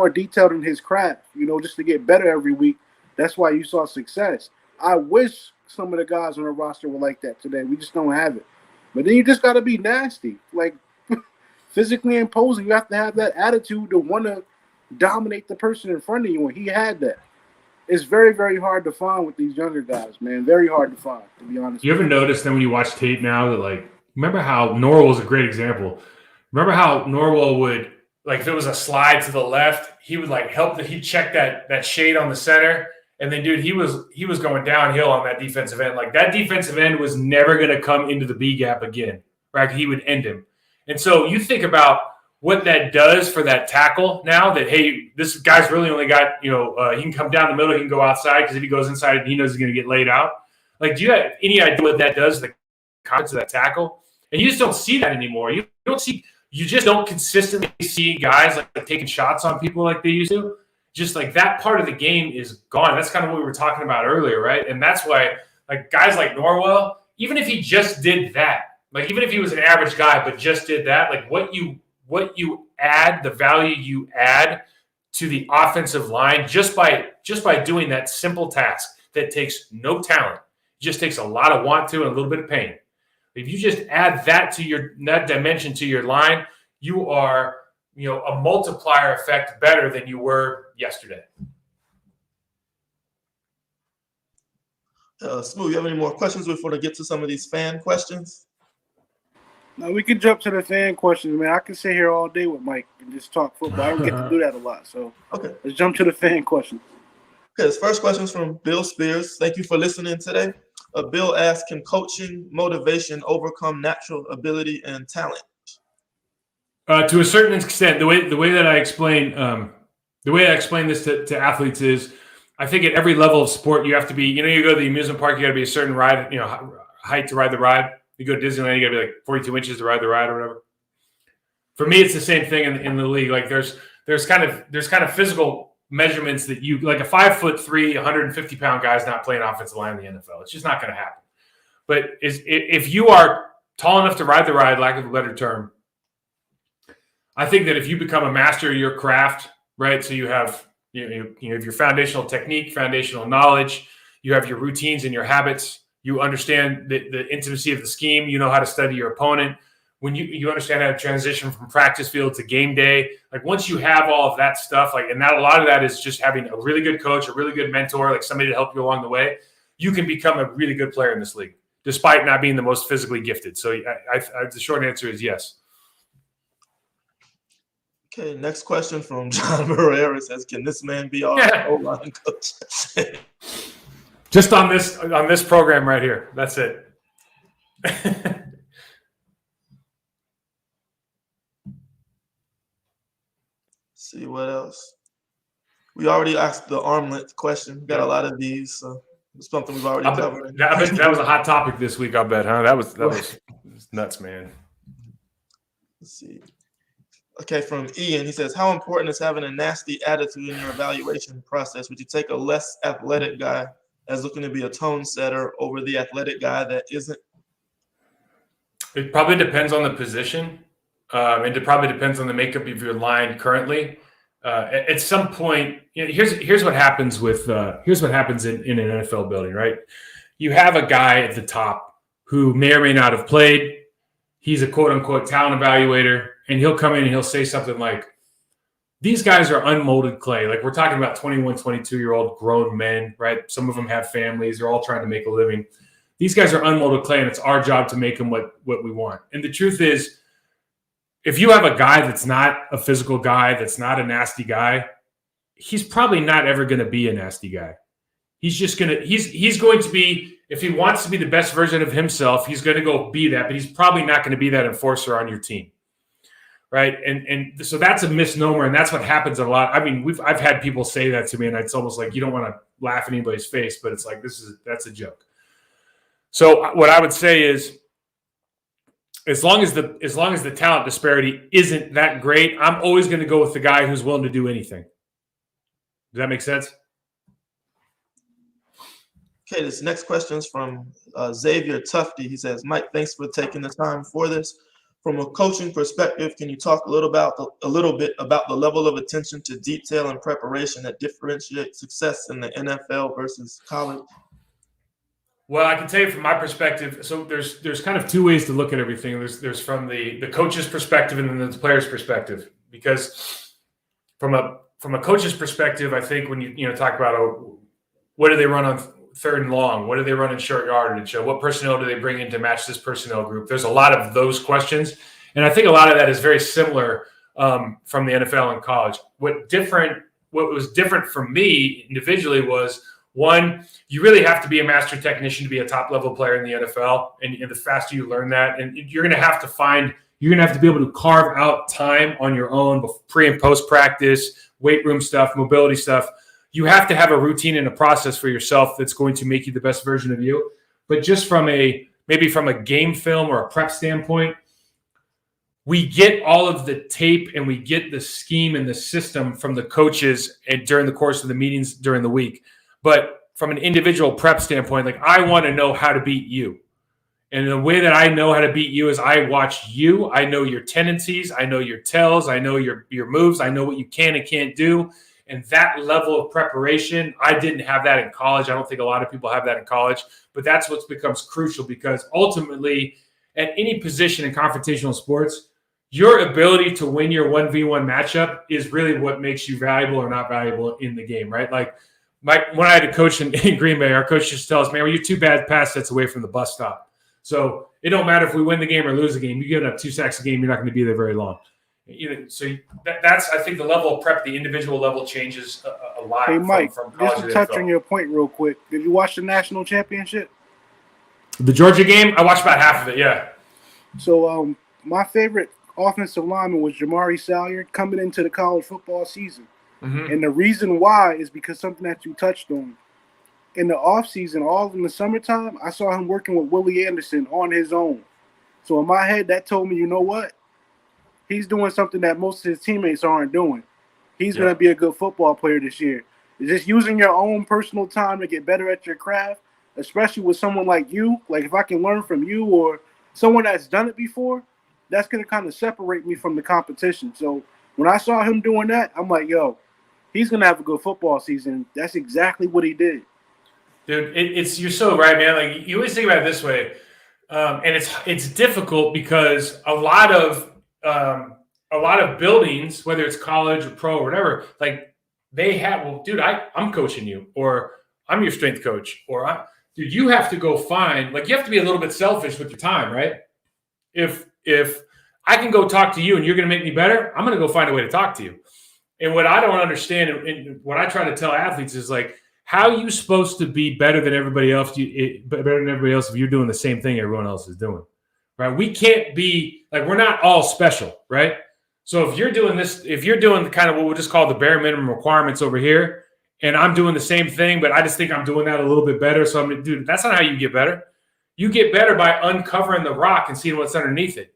detailed in his craft, just to get better every week. That's why you saw success. I wish some of the guys on the roster were like that today. We just don't have it. But then you just got to be nasty. Like, physically imposing, you have to have that attitude to want to dominate the person in front of you, and he had that. It's very, very hard to find with these younger guys, man. Very hard to find, to be honest. You ever notice then when you watch tape now that, like, remember how Norwell was a great example. Remember how Norwell would, like, if it was a slide to the left, he would like he'd check that shade on the center. And then, dude, he was going downhill on that defensive end. Like, that defensive end was never going to come into the B gap again, right? He would end him. And so you think about what that does for that tackle now that, hey, this guy's really only got, he can come down the middle, he can go outside, because if he goes inside, he knows he's going to get laid out. Like, do you have any idea what that does to the confidence of that tackle? And you just don't see that anymore. You just don't consistently see guys like taking shots on people like they used to. Just like that part of the game is gone. That's kind of what we were talking about earlier, right? And that's why, like, guys like Norwell, even if he just did that, like, even if he was an average guy but just did that, like, what you add, the value you add to the offensive line just by doing that simple task that takes no talent, just takes a lot of want to and a little bit of pain. If you just add that dimension to your line, you are, a multiplier effect better than you were yesterday. Smooth, you have any more questions before we get to some of these fan questions? No, we can jump to the fan questions, man. I can sit here all day with Mike and just talk football. I don't get to do that a lot. So okay, let's jump to the fan questions. Okay, this first question is from Bill Spears. Thank you for listening today. Bill asks, can coaching motivation overcome natural ability and talent? To a certain extent, the way that I explain this to athletes is, I think at every level of sport you have to be. You go to the amusement park, you got to be a certain height to ride the ride. You go to Disneyland, you got to be like 42 inches to ride the ride or whatever. For me, it's the same thing in the league. Like there's kind of physical measurements that you, like, a 5'3", 150-pound guy is not playing offensive line in the NFL. It's just not going to happen. But if you are tall enough to ride the ride, lack of a better term, I think that if you become a master of your craft, right? So you have your foundational technique, foundational knowledge, you have your routines and your habits, you understand the intimacy of the scheme, you know how to study your opponent. When you understand how to transition from practice field to game day, like, once you have all of that stuff, like, and that a lot of that is just having a really good coach, a really good mentor, like somebody to help you along the way, you can become a really good player in this league, despite not being the most physically gifted. So the short answer is yes. Okay, next question from John Barrera says, can this man be our O-line coach? Just on this program right here. That's it. See what else. We already asked the arm length question. We got a lot of these, so it's something we've already covered. That was a hot topic this week, I bet, huh? That was nuts, man. Let's see. Okay, from Ian, he says, how important is having a nasty attitude in your evaluation process? Would you take a less athletic guy as looking to be a tone setter over the athletic guy that isn't? It probably depends on the position. It probably depends on the makeup of your line currently. At some point, here's what happens in an NFL building, right? You have a guy at the top who may or may not have played. He's a quote unquote talent evaluator, and he'll come in and he'll say something like, these guys are unmolded clay. Like, we're talking about 21, 22-year-old grown men, right? Some of them have families. They're all trying to make a living. These guys are unmolded clay, and it's our job to make them what we want. And the truth is, if you have a guy that's not a physical guy, that's not a nasty guy, he's probably not ever going to be a nasty guy. He's going to be, if he wants to be the best version of himself, he's going to go be that, but he's probably not going to be that enforcer on your team. Right. And so that's a misnomer. And that's what happens a lot. I mean, I've had people say that to me, and it's almost like you don't want to laugh in anybody's face, but it's like, that's a joke. So what I would say is, as long as the talent disparity isn't that great, I'm always going to go with the guy who's willing to do anything. Does that make sense? Okay, this next question is from Xavier Tufty. He says, Mike, thanks for taking the time for this. From a coaching perspective, can you talk a little bit about the level of attention to detail and preparation that differentiates success in the NFL versus college? Well, I can tell you from my perspective. So there's kind of two ways to look at everything. There's from the coach's perspective and then the player's perspective. Because from a coach's perspective, I think when you talk about what do they run on third and long? What do they run in short yardage? What personnel do they bring in to match this personnel group? There's a lot of those questions. And I think a lot of that is very similar from the NFL and college. What was different for me individually was, one, you really have to be a master technician to be a top-level player in the NFL. And the faster you learn that, and you're going to have to be able to carve out time on your own, pre and post practice, weight room stuff, mobility stuff. You have to have a routine and a process for yourself that's going to make you the best version of you. But just maybe from a game film or a prep standpoint, we get all of the tape and we get the scheme and the system from the coaches and during the course of the meetings during the week. But from an individual prep standpoint, like, I want to know how to beat you. And the way that I know how to beat you is I watch you. I know your tendencies. I know your tells. I know your moves. I know what you can and can't do. And that level of preparation, I didn't have that in college. I don't think a lot of people have that in college. But that's what becomes crucial, because ultimately, at any position in confrontational sports, your ability to win your 1v1 matchup is really what makes you valuable or not valuable in the game, right? Like, when I had a coach in Green Bay, our coach just tells me, you're 2 bad pass sets away from the bus stop. So it don't matter if we win the game or lose the game. You give up 2 sacks a game, you're not going to be there very long. So that's, I think, the level of prep, the individual level changes a lot. Hey, Mike, from college just to touch on your point real quick, did you watch the national championship? The Georgia game? I watched about half of it, yeah. So my favorite offensive lineman was Jamari Salyer coming into the college football season. Mm-hmm. And the reason why is because something that you touched on. In the offseason, all in the summertime, I saw him working with Willie Anderson on his own. So in my head, that told me, you know what? He's doing something that most of his teammates aren't doing. He's going to be a good football player this year. It's just using your own personal time to get better at your craft, especially with someone like you. Like, if I can learn from you or someone that's done it before, that's going to kind of separate me from the competition. So when I saw him doing that, I'm like, yo, he's going to have a good football season. That's exactly what he did. Dude, you're so right, man. Like, you always think about it this way, and it's difficult because a lot of buildings, whether it's college or pro or whatever, like, they have, well, dude, I'm coaching you, or I'm your strength coach, or dude, you have to go find, like, you have to be a little bit selfish with your time, right? If I can go talk to you and you're going to make me better, I'm going to go find a way to talk to you. And what I don't understand, and what I try to tell athletes, is, like, how are you supposed to be better than everybody else? Better than everybody else if you're doing the same thing everyone else is doing, right? We can't be, like, we're not all special, right? So if you're doing this, if you're doing kind of what we'll just call the bare minimum requirements over here, and I'm doing the same thing, but I just think I'm doing that a little bit better. So I'm going to do, that's not how you get better. You get better by uncovering the rock and seeing what's underneath it.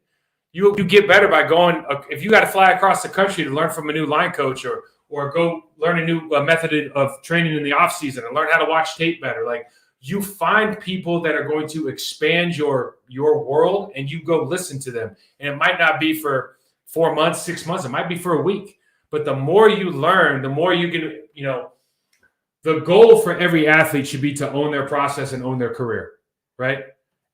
You get better by going, if you got to fly across the country to learn from a new line coach, or go learn a new method of training in the off season and learn how to watch tape better. Like, you find people that are going to expand your world, and you go listen to them. And it might not be for 4 months, 6 months. It might be for a week. But the more you learn, the more you can, the goal for every athlete should be to own their process and own their career, right?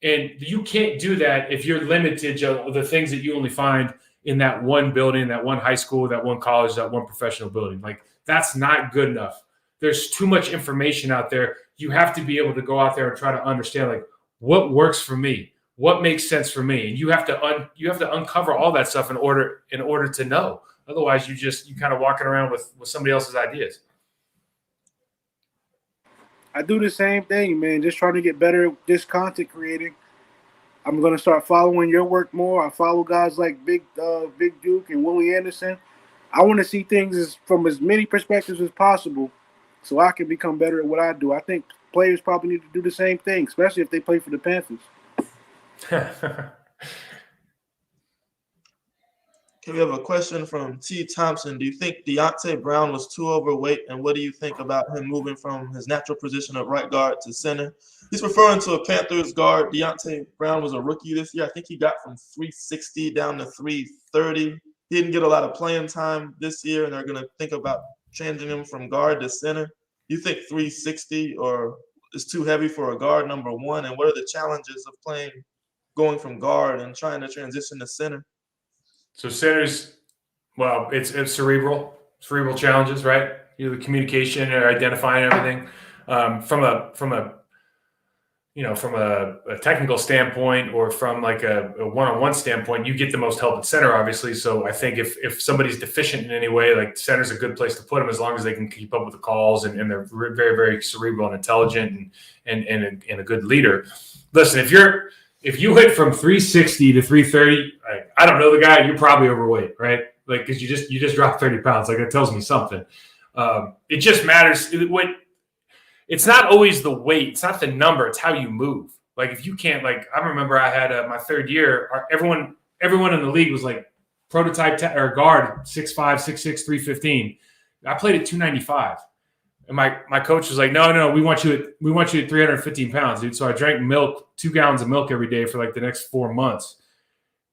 And you can't do that if you're limited to the things that you only find in that one building, that one high school, that one college, that one professional building. Like, that's not good enough. There's too much information out there. You have to be able to go out there and try to understand, like, what works for me, what makes sense for me, and you have to uncover all that stuff in order to know. Otherwise, you kind of walking around with somebody else's ideas. I do the same thing, man. Just trying to get better at this content creating. I'm going to start following your work more. I follow guys like Big Duke and Willie Anderson. I want to see things from as many perspectives as possible so I can become better at what I do. I think players probably need to do the same thing, especially if they play for the Panthers. Okay, we have a question from T. Thompson. Do you think Deontay Brown was too overweight, and what do you think about him moving from his natural position of right guard to center? He's referring to a Panthers guard. Deontay Brown was a rookie this year. I think he got from 360 down to 330. He didn't get a lot of playing time this year, and they're going to think about changing him from guard to center. You think 360 or is too heavy for a guard, number one? And what are the challenges of going from guard and trying to transition to center? So centers, well, it's cerebral challenges, right? The communication or identifying everything. from a technical standpoint or from like a one-on-one standpoint, you get the most help at center, obviously. So I think if somebody's deficient in any way, like center's a good place to put them as long as they can keep up with the calls and they're very, very cerebral and intelligent and a good leader. Listen, if you hit from 360 to 330, I don't know the guy, you're probably overweight, right? Like, because you just dropped 30 pounds. Like, that tells me something. It just matters. It's not always the weight. It's not the number. It's how you move. Like, if you can't, like, I remember I had my third year, everyone in the league was like prototype or guard, 6'5", 6'6", 315. I played at 295. And my coach was like, no, we want you at 315 pounds, dude. So I drank 2 gallons of milk every day for like the next 4 months.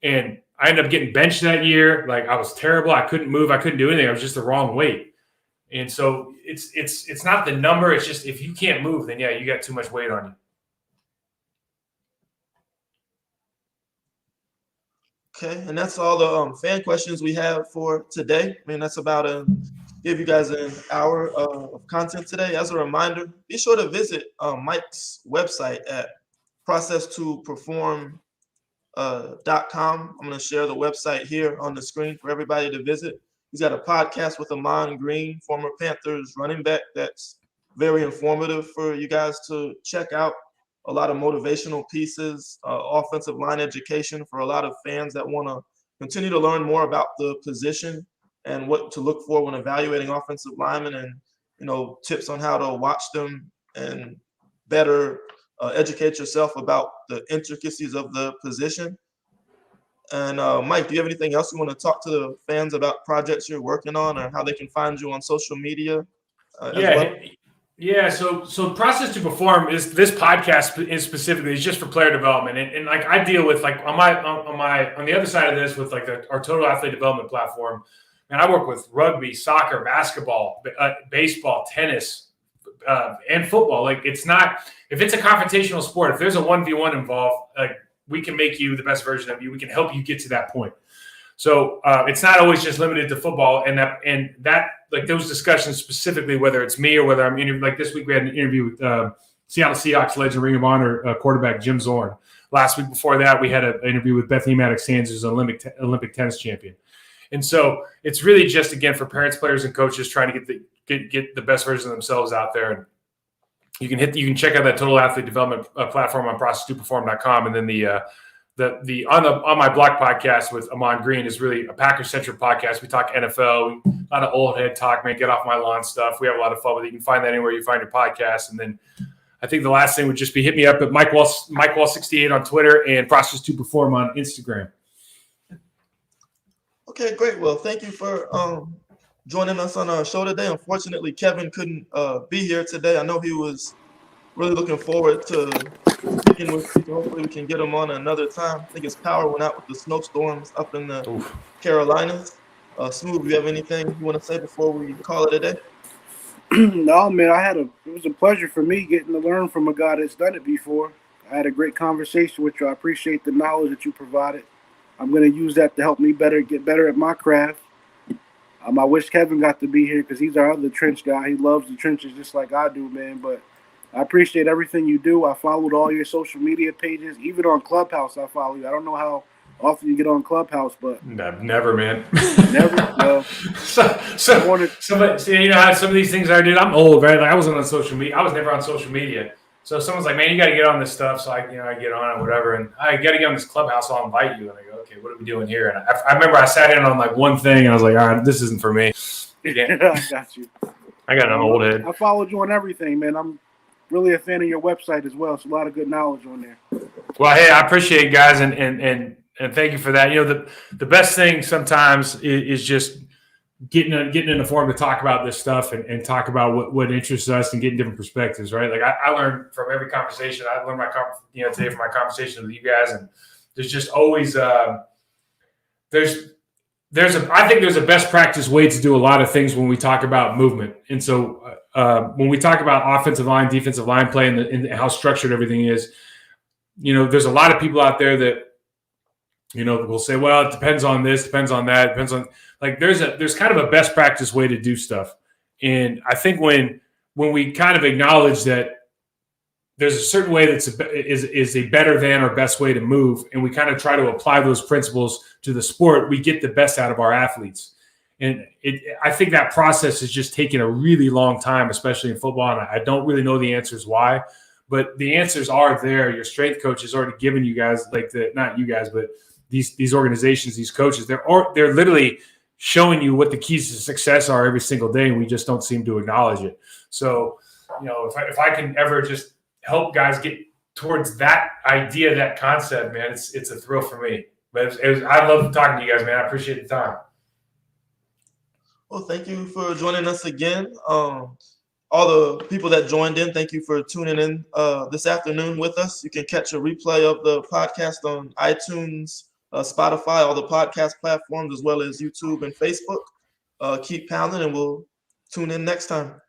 And I ended up getting benched that year. Like, I was terrible. I couldn't move. I couldn't do anything. I was just the wrong weight. And so it's not the number. It's just if you can't move, then, yeah, you got too much weight on you. Okay, and that's all the fan questions we have for today. I mean, that's about give you guys an hour of content today. As a reminder, be sure to visit Mike's website at process2perform.com. I'm going to share the website here on the screen for everybody to visit. He's got a podcast with Amon Green, former Panthers running back, that's very informative for you guys to check out. A lot of motivational pieces, offensive line education for a lot of fans that want to continue to learn more about the position and what to look for when evaluating offensive linemen, and, you know, tips on how to watch them and better educate yourself about the intricacies of the position. And Mike, do you have anything else you want to talk to the fans about, projects you're working on, or how they can find you on social media? As well? Yeah. So Process to Perform is this podcast is just for player development, and like I deal with like on the other side of this with like our total athlete development platform, and I work with rugby, soccer, basketball, baseball, tennis, and football. Like, it's not, if it's a confrontational sport, if there's a 1v1 involved, like, we can make you the best version of you. We can help you get to that point. So it's not always just limited to football, and that like those discussions specifically, whether it's me or whether I'm interviewing. Like this week, we had an interview with Seattle Seahawks legend, Ring of Honor quarterback Jim Zorn. Last week before that, we had an interview with Bethany Maddox-Sanders, who's an Olympic tennis champion. And so it's really just, again, for parents, players, and coaches trying to get the best version of themselves out there. And you can check out that total athlete development platform on process2perform.com, and then on my block podcast with Amon Green is really a Packers-centric podcast. We talk NFL, a lot of old head talk, man, get off my lawn stuff. We have a lot of fun with it. You can find that anywhere you find your podcast. And then I think the last thing would just be hit me up at Mike Wahle 68 on Twitter and Process2Perform on Instagram. Okay, great. Well, thank you for joining us on our show today. Unfortunately, Kevin couldn't be here today. I know he was really looking forward to speaking with you. Hopefully we can get him on another time. I think his power went out with the snowstorms up in the Carolinas. Smooth, do you have anything you want to say before we call it a day? No, man, it was a pleasure for me getting to learn from a guy that's done it before. I had a great conversation with you. I appreciate the knowledge that you provided. I'm going to use that to help me get better at my craft. I wish Kevin got to be here because he's our other trench guy. He loves the trenches just like I do, man. But I appreciate everything you do. I followed all your social media pages. Even on Clubhouse, I follow you. I don't know how often you get on Clubhouse, but never, man. Never. You know how some of these things are, dude. I'm old, right? Like, I wasn't on social media. I was never on social media. So someone's like, man, you got to get on this stuff. So I get on it, whatever. And I got to get on this Clubhouse. I'll invite you. And I go, okay, what are we doing here? And I remember I sat in on like one thing, and I was like, all right, this isn't for me. I got you. I got an old head. I followed you on everything, man. I'm really a fan of your website as well. It's a lot of good knowledge on there. Well, hey, I appreciate it, guys, and thank you for that. You know, the best thing sometimes is just getting in a forum to talk about this stuff and talk about what interests us and getting different perspectives, right? Like I learn from every conversation. I learned today from my conversation with you guys, and there's just always I think there's a best practice way to do a lot of things when we talk about movement. And so when we talk about offensive line, defensive line play, and how structured everything is, you know, there's a lot of people out there that, you know, will say, well, it depends on this, depends on that, depends on, like, there's kind of a best practice way to do stuff. And I think when when we kind of acknowledge that there's a certain way is a better than or best way to move, and we kind of try to apply those principles to the sport, we get the best out of our athletes. And I think that process is just taking a really long time, especially in football. And I don't really know the answers why, but the answers are there. Your strength coach has already given you guys, not you guys, but these organizations, these coaches, they're literally showing you what the keys to success are every single day, and we just don't seem to acknowledge it. So, if I can ever just help guys get towards that idea, that concept, man, it's a thrill for me. But I love talking to you guys, man. I appreciate the time. Well, thank you for joining us again. All the people that joined in, thank you for tuning in this afternoon with us. You can catch a replay of the podcast on iTunes, Spotify, all the podcast platforms, as well as YouTube and Facebook. Keep pounding, and we'll tune in next time.